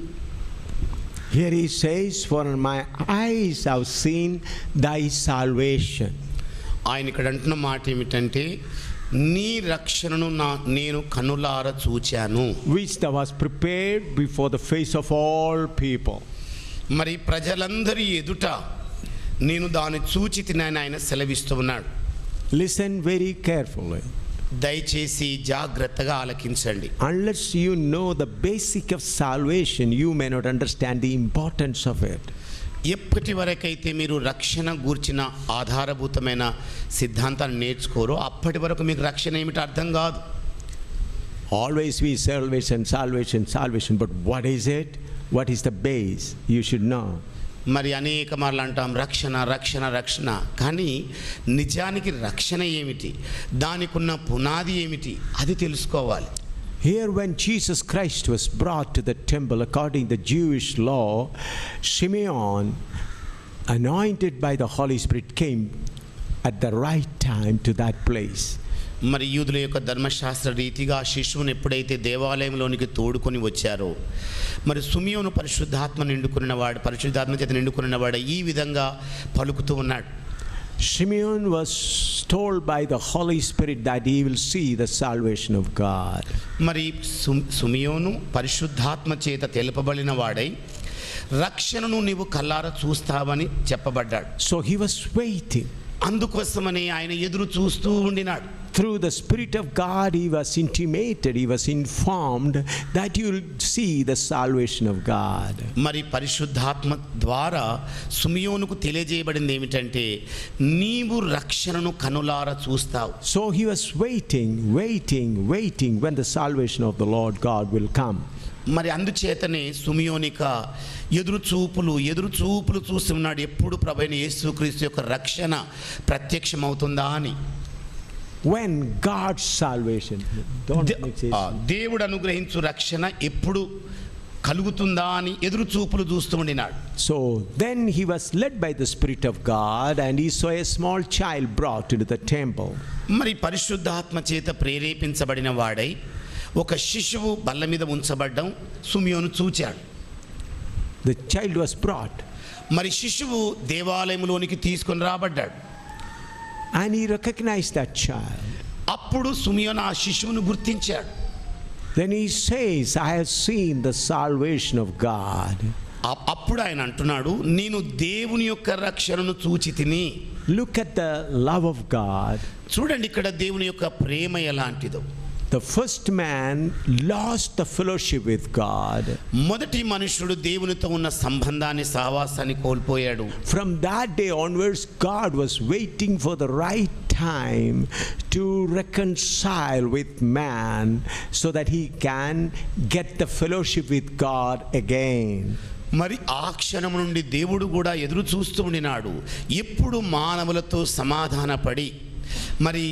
Here he says, for my eyes have seen thy salvation. ఆయన ఇక్కడ అంటున్న మాట ఏమిటంటే, నీ రక్షణను నేను కన్నులారా చూచాను, which thou hast prepared before the face of all people. మరి ప్రజలందరి ఎదుట నేను దాన్ని చూచితినని ఆయన సెలవిస్తూ ఉన్నాడు. Listen very carefully. దయచేసి జాగ్రత్తగా ఆలకించండి. Unless you know the basic of salvation, you may not understand the importance of it. ఎప్పటి వరకైతే మీరు రక్షణ గూర్చిన ఆధారభూతమైన సిద్ధాంతాన్ని నేర్చుకోరో అప్పటి వరకు మీకు రక్షణ ఏమిటి అర్థం కాదు. Always we salvation, salvation, salvation, but what is it? What is the base? You should know. మరి అనేక మార్లు అంటాం రక్షణ రక్షణ రక్షణ, కానీ నిజానికి రక్షణ ఏమిటి, దానికి ఉన్న పునాది ఏమిటి, అది తెలుసుకోవాలి. Here when Jesus Christ was brought to the temple according to the Jewish law, Simeon, anointed by the Holy Spirit, came at the right time to that place. మరి యూదుల యొక్క ధర్మశాస్త్ర రీతిగా శిశువుని ఎప్పుడైతే దేవాలయంలోనికి తోడుకొని వచ్చారో, మరి సుమియోను పరిశుద్ధాత్మ చేత నిండుకున్నవాడు ఈ విధంగా పలుకుతూ ఉన్నాడు. Simeon was told by the Holy Spirit that he will see the salvation of God. మరి సుమియోను పరిశుద్ధాత్మ చేత తెలుపబడిన వాడై రక్షణను నీవు కల్లారా చూస్తావని చెప్పబడ్డాడు. So he was waiting. అందుకోసమని ఆయన ఎదురు చూస్తూ ఉండినాడు. Through the Spirit of God, he was intimated, he was informed that you will see the salvation of God. మరి పరిశుద్ధాత్మ ద్వారా సుమియోనుకు తెలియజేయబడింది ఏమిటంటే, నీవు రక్షణను కనులారా చూస్తావు. So he was waiting when the salvation of the Lord God will come. మరి అందుచేతనే సుమియోనిక ఎదురు చూపులు చూస్తున్నాడు, ఎప్పుడు ప్రభువైన యేసుక్రీస్తు యొక్క రక్షణ ప్రత్యక్షమవుతుందా అని. When God's salvation, దేవుడు అనుగ్రహించు రక్షణ ఎప్పుడు కలుగుతుందా అని ఎదురు చూపులు చూస్తూ ఉండినాడు. So then he was led by the Spirit of God and he saw a small child brought into the temple. మరి పరిశుద్ధాత్మ చేత ప్రేరేపించబడిన వాడై ఒక శిశువు బల్ల మీద ఉంచబడ్డం సుమియోను చూచాడు. The child was brought. మరి శిశువు దేవాలయంలోనికి తీసుకొని రాబడ్డాడు. And he recognized that child. అప్పుడు సుమియోను ఆ శిశువును గుర్తించాడు. Then he says, I have seen the salvation of God. అప్పుడు ఆయన అంటున్నాడు, నేను దేవుని యొక్క రక్షణను చూచితిని. Look at the love of God. చూడండి ఇక్కడ దేవుని యొక్క ప్రేమ ఎలాంటిదో. The first man lost the fellowship with God. మొదటి మనుషుడు దేవునితో ఉన్న సంబంధాన్ని సహవాసాన్ని కోల్పోయాడు. From that day onwards, God was waiting for the right time to reconcile with man so that he can get the fellowship with God again. మరి ఆ క్షణం నుండి దేవుడు కూడా ఎదురు చూస్తూ ఉండినాడు, ఎప్పుడు మానవులతో సమాధానపడి మరి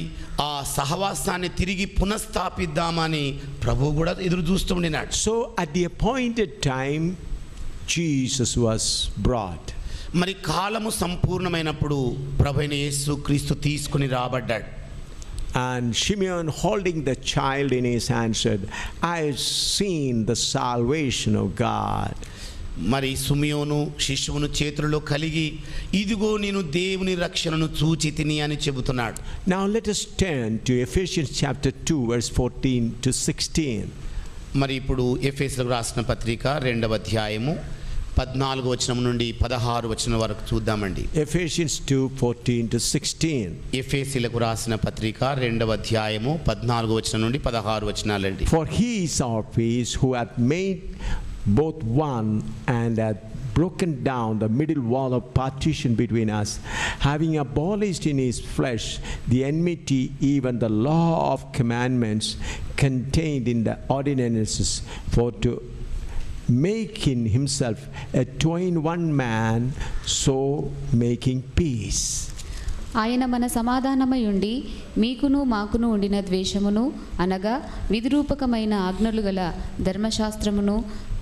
ఆ సహవాసాన్ని తిరిగి పునఃస్థాపిద్దామని ప్రభు కూడా ఎదురు చూస్తూ ఉండినాడు. So at the appointed time, Jesus was brought. మరి కాలము సంపూర్ణమైనప్పుడు ప్రభువైన యేసు క్రీస్తు తీసుకుని రాబడ్డాడు. And Simeon, holding the child in his hand, said, I have seen the salvation of God. మరి సిమియోను శిశువును చేతులలో కలిగి, ఇదిగో నేను దేవుని రక్షణను చూచి తిని అని చెబుతున్నాడు. Now let us turn to Ephesians chapter 2, verse 14 to 16. మరి ఇప్పుడు ఎఫెసీయులకు రాసిన పత్రిక 2వ అధ్యాయము 14వ వచనం నుండి 16వ వచనం వరకు చూద్దామండి. Ephesians 2, 14 to 16. ఎఫెసీయులకు రాసిన పత్రిక 2వ అధ్యాయము 14వ వచనం నుండి 16 వచనాలండి. For he is our peace, who hath made both one and hath broken down the middle wall of partition between us, having abolished in his flesh the enmity, even the law of commandments contained in the ordinances, for to make in himself a twain one man, so making peace. ఆయన మన సమాధానమై ఉండి మీకును మాకును ఉండిన ద్వేషమును అనగా విధిరూపకమైన ఆజ్ఞలు గల ధర్మశాస్త్రమును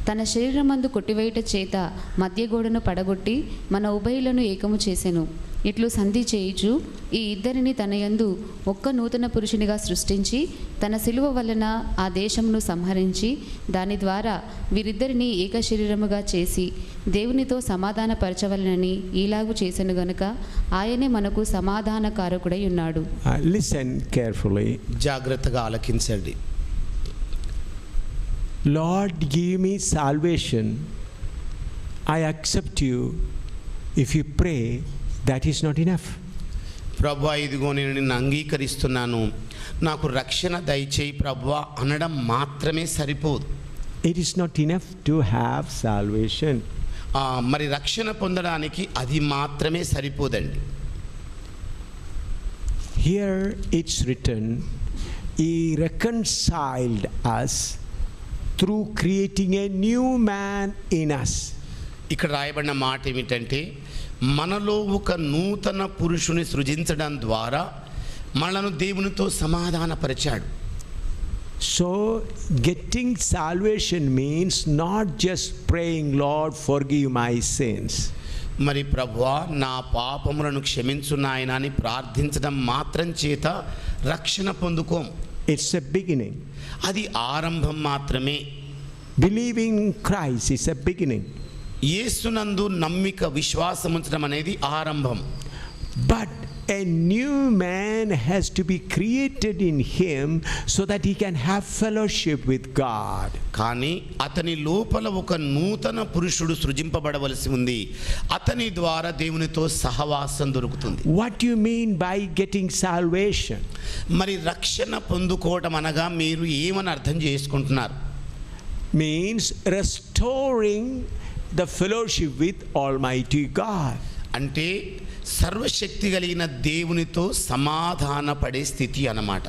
తన శరీరమందు కొట్టివేయుట చేత మధ్యగోడను పడగొట్టి మన ఉభయులను ఏకము చేసెను. ఇట్లు సంధి చేయుచు ఈ ఇద్దరిని తన యందు ఒక్క నూతన పురుషునిగా సృష్టించి తన శిలువ వలన ఆ దేశమును సంహరించి దాని ద్వారా వీరిద్దరిని ఏక శరీరముగా చేసి దేవునితో సమాధానపరచవలనని ఈలాగు చేసెను గనుక ఆయనే మనకు సమాధానకారకుడై ఉన్నాడు. Listen carefully. జాగ్రత్తగా ఆలకించండి. Lord, give me salvation. I accept you. If you pray, that is not enough. ప్రభువా, ఇదిగో నేను నిన్ను అంగీకరిస్తున్నాను, నాకు రక్షణ దయచేయి ప్రభువా అనడం మాత్రమే సరిపోదు. It is not enough to have salvation. మరి రక్షణ పొందడానికి అది మాత్రమే సరిపోదండి. Here it's written, He reconciled us through creating a new man in us. ఇక్కడ రాయబడిన మాట ఏమిటంటే, మనలో ఒక నూతన పురుషుని సృజించడం ద్వారా మనను దేవునితో సమాధానపరిచాడు. So getting salvation means not just praying, Lord, forgive my sins. మరి ప్రభువా నా పాపములను క్షమించు నాయన అని ప్రార్థించడం మాత్రం చేత రక్షణ పొందుకోం. It's a beginning. అది ఆరంభం మాత్రమే. Believing Christ is a beginning. యేసునందు నమ్మిక విశ్వాసం ఉంచడం అనేది ఆరంభం. But a new man has to be created in him so that he can have fellowship with God. కానీ అతని లోపల ఒక నూతన పురుషుడు సృజింపబడవలసి ఉంది. అతని ద్వారా దేవునితో సహవాసం దొరుకుతుంది. What do you mean by getting salvation? మరి రక్షణ పొందుకోవడం అనగా మీరు ఏమని అర్థం చేసుకుంటున్నారు? Means restoring the fellowship with Almighty God. అంటే సర్వశక్తి కలిగిన దేవునితో సమాధాన పడే స్థితి అన్నమాట.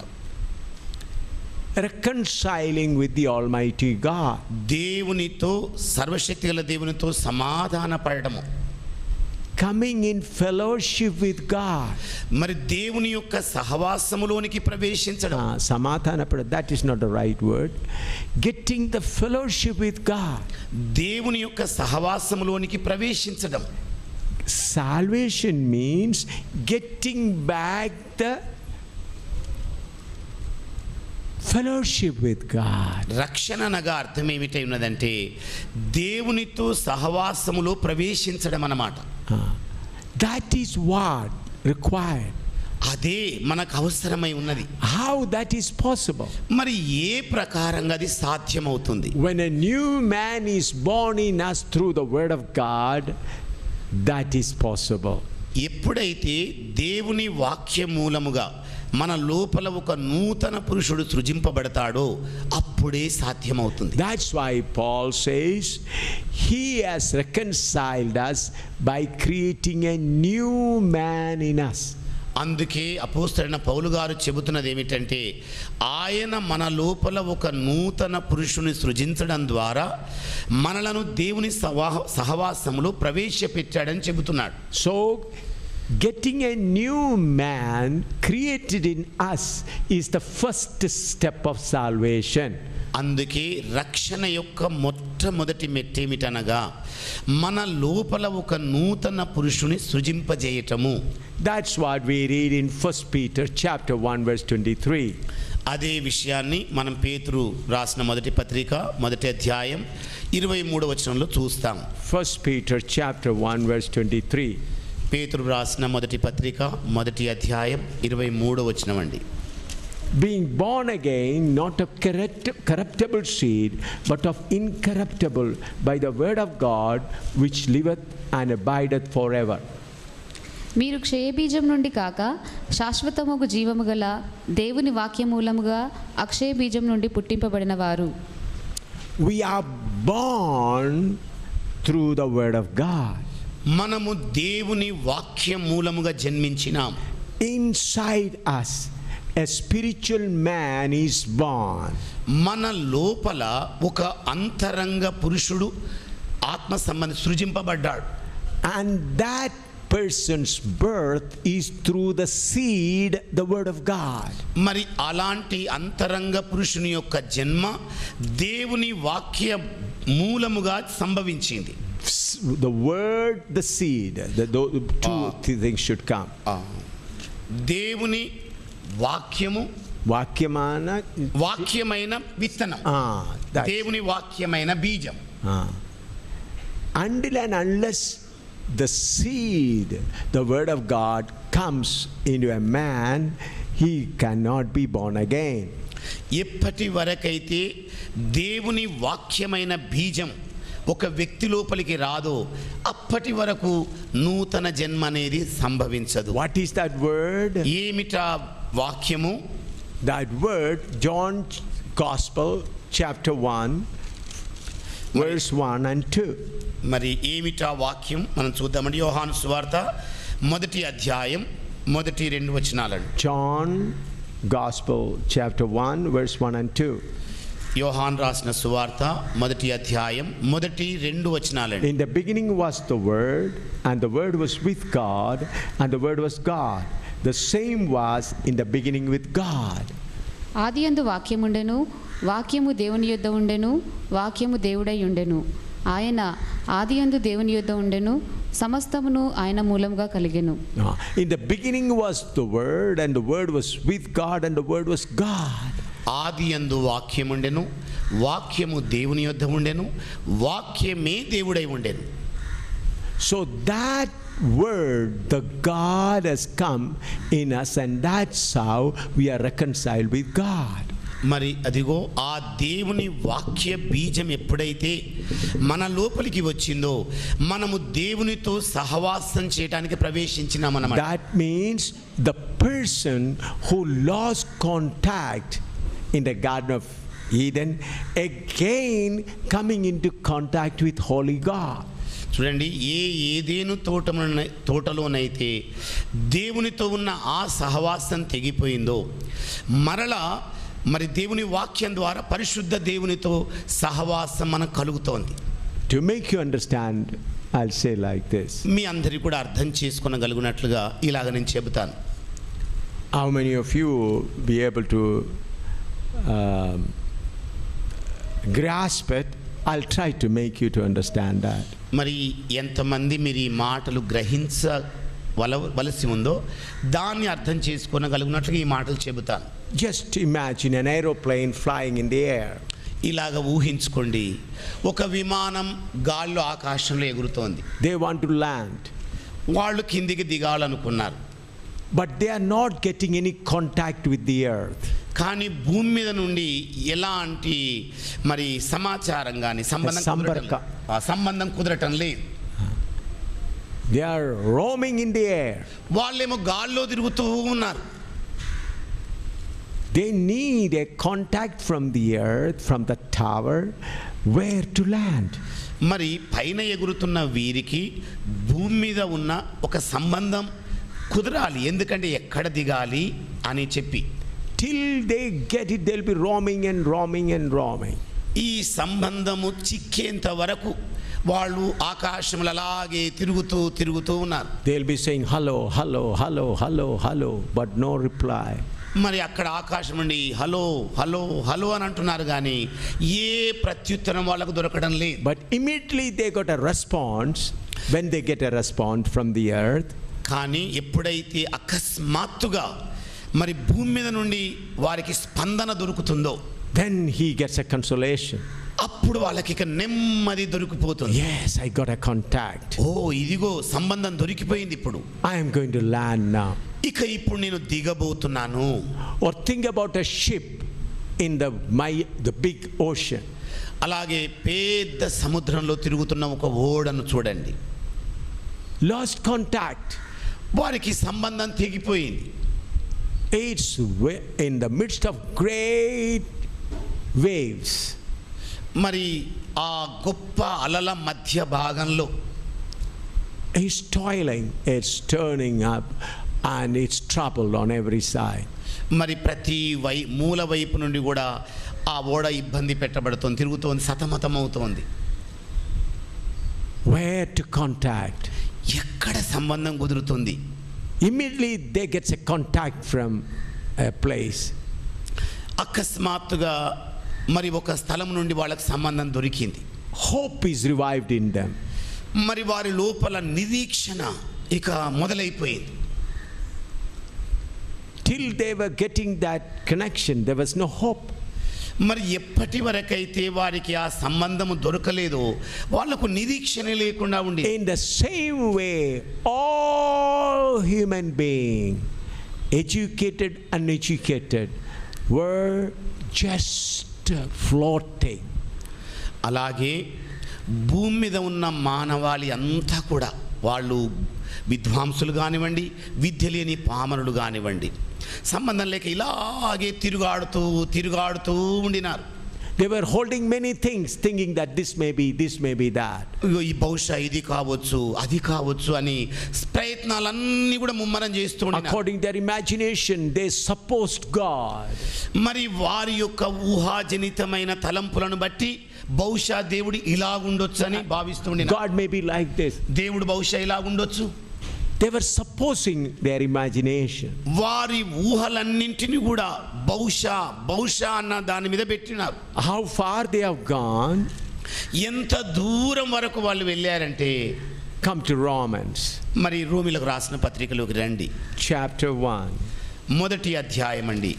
Reconciling with the Almighty God. దేవునితో సర్వశక్తి గల దేవునితో సమాధాన పడడము. Coming in fellowship with God. మరి దేవుని యొక్క సహవాసములోనికి ప్రవేశించడం. Samadhanapada, that is not the right word. Getting the fellowship with God. దేవుని యొక్క సహవాసములోనికి ప్రవేశించడం. Salvation means getting back the fellowship with God. రక్షణ అనగా అర్థం ఏమిటై ఉన్నదంటే దేవునితో సహవాసములో ప్రవేశించడం అన్నమాట. That is what required. అదే మనకు అవసరమై ఉన్నది. How that is possible? మరి ఏ ప్రకారంగా అది సాధ్యమవుతుంది? When a new man is born in us through the word of God, that is possible. ఎప్పుడైతే దేవుని వాక్య మూలముగా మన లోపల ఒక నూతన పురుషుడు సృజింపబడతాడో అప్పుడే సాధ్యమవుతుంది. That's why Paul says he has reconciled us by creating a new man in us. అందుకే అపోస్తలుడైన పౌలు గారు చెబుతున్నది ఏమిటంటే ఆయన మన లోపల ఒక నూతన పురుషుని సృజించడం ద్వారా మనలను దేవుని సహవాసములో ప్రవేశపెట్టాడని చెబుతున్నాడు. So, getting a new man created in us is the first step of salvation. అందుకే రక్షణ యొక్క మొట్టమొదటి మెట్టేమిటనగా మన లోపల ఒక నూతన పురుషుని సృజింపజేయటము. That's what we read in 1 Peter chapter 1 verse 23. అదే విషయాన్ని మనం పేతురు రాసిన మొదటి పత్రిక మొదటి అధ్యాయం 23వ వచనంలో చూస్తాం. 1 Peter chapter 1 verse 23. పేతురు రాసిన మొదటి పత్రిక మొదటి అధ్యాయం 23వ వచనం అండి. Being born again, not of corruptible seed, but of incorruptible, by the word of God, which liveth and abideth forever. మీరు క్షయబీజం నుండి కాక శాశ్వతముగు జీవము గల దేవుని వాక్యమూలముగా అక్షయ బీజం నుండి పుట్టింపబడిన వారు. We are born through the word of God. మనము దేవుని వాక్యం మూలముగా జన్మించినాం. Inside us a spiritual man is born. మన లోపల ఒక అంతరంగ పురుషుడు ఆత్మ సంబంధి సృజింపబడ్డాడు. And that person's birth is through the seed, the word of God. మరి అలాంటి అంతరంగ పురుషుని యొక్క జన్మ దేవుని వాక్య మూలముగా సంభవించింది. The word, the seed, two things should come. దేవుని వాక్యము వాక్యమైన విత్తనం, దేవుని వాక్యమైన బీజం. Until and unless the seed, the word of God, comes into a man, he cannot be born again. ఎప్పటి వరకైతే దేవుని వాక్యమైన బీజం ఒక వ్యక్తి లోపలికి రాదో అప్పటి వరకు నూతన జన్మ అనేది సంభవించదు. What is that word? ఏమిటా వాక్యము? That word, John Gospel chapter 1 verse 1 and 2. మరి ఏమిటా వాక్యం మనం చూద్దామండి. యోహాను సువార్త మొదటి అధ్యాయం మొదటి 2 వచనాలండి. John Gospel chapter 1 verse 1 and 2. యోహాను రాసిన సువార్త మొదటి అధ్యాయం మొదటి 2 వచనాలండి. In the beginning was the word, and the word was with God, and the word was God. The same was in the beginning with God. ఆదియందు వాక్యముండెను, వాక్యము దేవుని యొద్ద ఉండెను, వాక్యము దేవుడై ఉండెను. ఆయన ఆదియందు దేవుని యొద్ద ఉండెను, సమస్తమును ఆయన మూలముగా కలిగెను. In the beginning was the word, and the word was with God, and the word was God. ఆదియందు వాక్యముండెను, వాక్యము దేవుని యొద్ద ఉండెను, వాక్యమే దేవుడై ఉండెను. So that word, the God has come in us, and that's how we are reconciled with God. మరి అదిగో ఆ దేవుని వాక్య బీజం ఎప్పుడైతే మన లోపలికి వచ్చిందో మనము దేవునితో సహవాసం చేయడానికి ప్రవేశించినామన్నమాట. That means the person who lost contact in the Garden of Eden again coming into contact with Holy God. చూడండి, ఏదేను తోటలోనైతే దేవునితో ఉన్న ఆ సహవాసం తెగిపోయిందో మరలా మరి దేవుని వాక్యం ద్వారా పరిశుద్ధ దేవునితో సహవాసం మనకు కలుగుతోంది. To make you understand, I'll say like this. మీ అందరికీ కూడా అర్థం చేసుకోగలిగినట్లుగా ఇలాగ నేను చెబుతాను. How many of you be able to grasp it? I'll try to make you to understand that. మరి ఎంతమంది మీరు ఈ మాటలు గ్రహించవలసి ఉందో దాన్ని అర్థం చేసుకోగలిగినట్లుగా ఈ మాటలు చెబుతాను. Just imagine an aeroplane flying in the air. ఇలాగ ఊహించుకోండి, ఒక విమానం గాల్లో ఆకాశంలో ఎగురుతోంది. They want to land. వాళ్ళు కిందికి దిగాలనుకున్నారు. But they are not getting any contact with the earth. కానీ భూమి మీద నుండి ఎలాంటి మరి సమాచారం కానీ సంబంధం కుదరటం లేదు. They are roaming in the air. వాళ్ళేమో గాల్లో తిరుగుతూ ఉన్నారు. They need a contact from the earth, from the tower, where to land. మరి పైన ఎగురుతున్న వీరికి భూమి మీద ఉన్న ఒక సంబంధం కుదరాలి, ఎందుకంటే ఎక్కడ దిగాలి అని చెప్పి. Till they get it, they'll be roaming and roaming and roaming. ఈ సంబంధము చిక్కేంత వరకు వాళ్ళు ఆకాశంలో అలాగే తిరుగుతూ ఉన్నారు. They'll be saying hello, hello, hello, hello, hello, but no reply. మరి అక్కడ ఆకాశం నుండి హలో హలో హలో అని అంటున్నారు కానీ ఏ ప్రత్యుత్తరం వాళ్ళకు దొరకడం లేదు. But immediately they got a response. When they get a response from the earth, కానీ ఎప్పుడైతే అకస్మాత్తుగా మరి భూమి మీద నుండి వారికి స్పందన దొరుకుతుందో, then he gets a consolation. అప్పుడు వాళ్ళకి ఇక నెమ్మది దొరికిపోతుంది. Yes, I got a contact. ఓ ఇదిగో సంబంధం దొరికిపోయింది, ఇప్పుడు I am going to land now. ఇక ఇప్పుడు నేను దిగబోతున్నాను. Or think about a ship in the big ocean. అలాగే పెద్ద సముద్రంలో తిరుగుతున్న ఒక ఓడను చూడండి. Lost contact. వారికి సంబంధం తెగిపోయింది. It's in the midst of great waves. మరి ఆ గొప్ప అలల మధ్య భాగంలో It's toiling, it's turning up, and it's troubled on every side. మరి ప్రతి మూల వైపు నుండి కూడా ఆ ఓడ ఇబ్బంది పెట్టబడుతుంది, తిరుగుతోంది, సతమతమవుతోంది. Where to contact? ఎక్కడ సంబంధం కుదురుతుంది? Immediately they get a contact from a place. అకస్మాత్తుగా మరి ఒక స్థలం నుండి వాళ్ళకి సంబంధం దొరికింది. Hope is revived in them. మరి వారి లోపల నిరీక్షణ ఇక మొదలైపోయింది. Till they were getting that connection, there was no hope. మరి ఎప్పటి వరకైతే వారికి ఆ సంబంధము దొరకలేదో వాళ్లకు నిరీక్షణ లేకుండా ఉండి. In the same way, all human beings, educated, uneducated, were just floating. అలాగే భూమి మీద ఉన్న మానవాళి అంతా కూడా, వాళ్ళు విద్వాంసులు కానివ్వండి, విద్య లేని పామరులు కానివ్వండి, సంబంధం లేక ఇలాగే తిరుగాడుతూ ఉండినారు. They were holding many things, thinking that this may be that. ఈ బహుశా ఇది కావచ్చు, అది కావచ్చు అని ప్రయత్నాలన్నీ కూడా ముమ్మరం చేస్తూ ఉండినారు. According to their imagination, they supposed God. మరి వారి యొక్క ఊహాజనితమైన తలంపులను బట్టి బహుశా దేవుడు ఇలాగుండొచ్చు అని భావిస్తూ ఉండినారు. God may be like this. దేవుడు బహుశా ఇలాగుండొచ్చు. They were supposing their imagination. వారి ఊహలన్నింటినీ కూడా బహుశా అన్న దాని మీద పెట్టినారు. How far they have gone? ఎంత దూరం వరకు వాళ్ళు వెళ్ళారంటే, Come to Romans. మరి రోమీలకు రాసిన పత్రికలోకి రండి. Chapter 1. మొదటి అధ్యాయం అండి.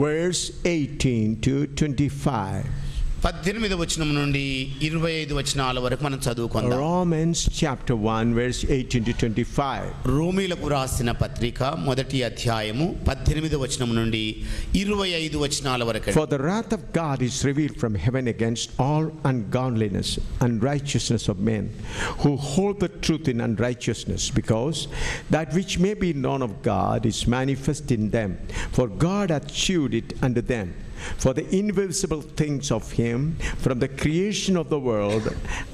Verse 18 to 25. 18వ వచనం నుండి 25 వచనాల వరకు మనం చదువుకుందాం. Romans chapter 1 verse 18 to 25. రోమీలకు రాసిన పత్రిక మొదటి అధ్యాయము 18వ వచనం నుండి 25 వచనాల వరకు. For the wrath of God is revealed from heaven against all ungodliness and unrighteousness of men who hold the truth in unrighteousness, because that which may be known of God is manifest in them, for God hath shewed it unto them. For the invisible things of him from the creation of the world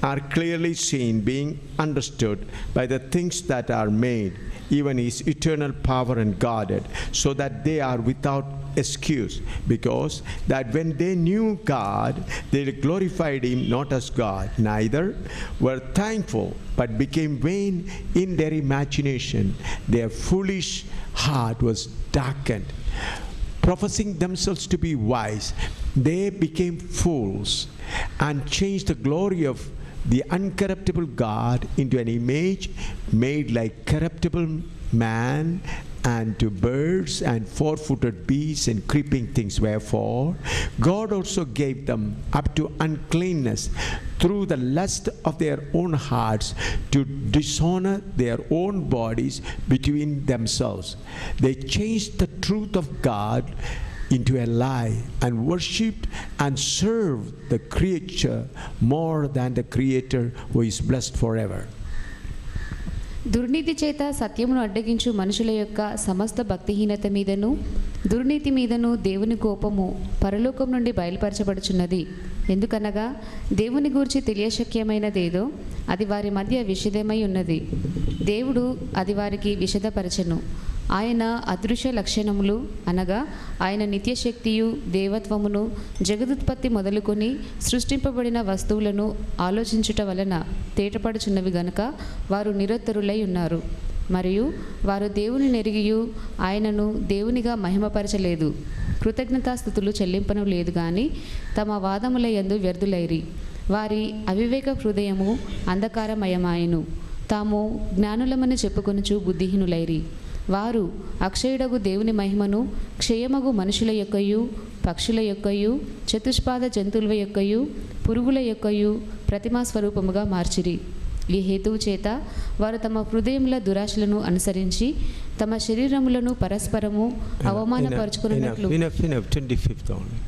are clearly seen, being understood by the things that are made, even his eternal power and Godhead, so that they are without excuse, because that when they knew God, they glorified him not as God, neither were thankful, but became vain in their imagination. Their foolish heart was darkened. Professing themselves to be wise, they became fools and changed the glory of the uncorruptible God into an image made like corruptible man, and to birds and four-footed beasts and creeping things. Wherefore God also gave them up to uncleanness through the lust of their own hearts, to dishonor their own bodies between themselves. They changed the truth of God into a lie, and worshipped and served the creature more than the Creator, who is blessed forever. దుర్నీతి చేత సత్యమును అడ్డగించు మనుషుల యొక్క సమస్త భక్తిహీనత మీదను దుర్నీతి మీదను దేవుని కోపము పరలోకం నుండి బయలుపరచబడుచున్నది. ఎందుకనగా దేవుని గూర్చి తెలియశక్యమైనదేదో అది వారి మధ్య విషదమై ఉన్నది. దేవుడు అది వారికి విషదపరచెను. ఆయన అదృశ్య లక్షణములు అనగా ఆయన నిత్యశక్తియు దేవత్వమును జగదుత్పత్తి మొదలుకొని సృష్టింపబడిన వస్తువులను ఆలోచించుట వలన తేటపడుచున్నవి గనుక వారు నిరత్తరులై ఉన్నారు. మరియు వారు దేవుని నెరిగియు ఆయనను దేవునిగా మహిమపరచలేదు. కృతజ్ఞతాస్థుతులు చెల్లింపను లేదు గాని తమ వాదముల యందు వ్యర్థులైరి. వారి అవివేక హృదయము అంధకారమయమాయెను. తాము జ్ఞానులమని చెప్పుకొనుచు బుద్ధిహీనులైరి. వారు అక్షయుడగు దేవుని మహిమను క్షయమగు మనుషుల యొక్కయు పక్షుల యొక్కయు చతుష్పాద జంతువుల యొక్కయు పురుగుల యొక్కయు ప్రతిమా స్వరూపముగా మార్చిరి. ఈ హేతువు చేత వారు తమ హృదయముల దురాశలను అనుసరించి తమ శరీరములను పరస్పరము అవమానపరుచుకున్నట్లు. Enough, 25th only.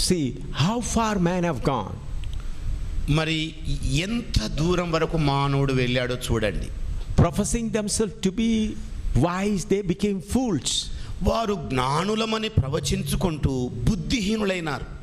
See how far man have gone. మరి ఎంత దూరం వరకు మానవుడు వెళ్ళాడో చూడండి. Professing themselves to be wise, they became fools. వారు జ్ఞానులమని ప్రవచించుకుంటూ బుద్ధిహీనులైనారు.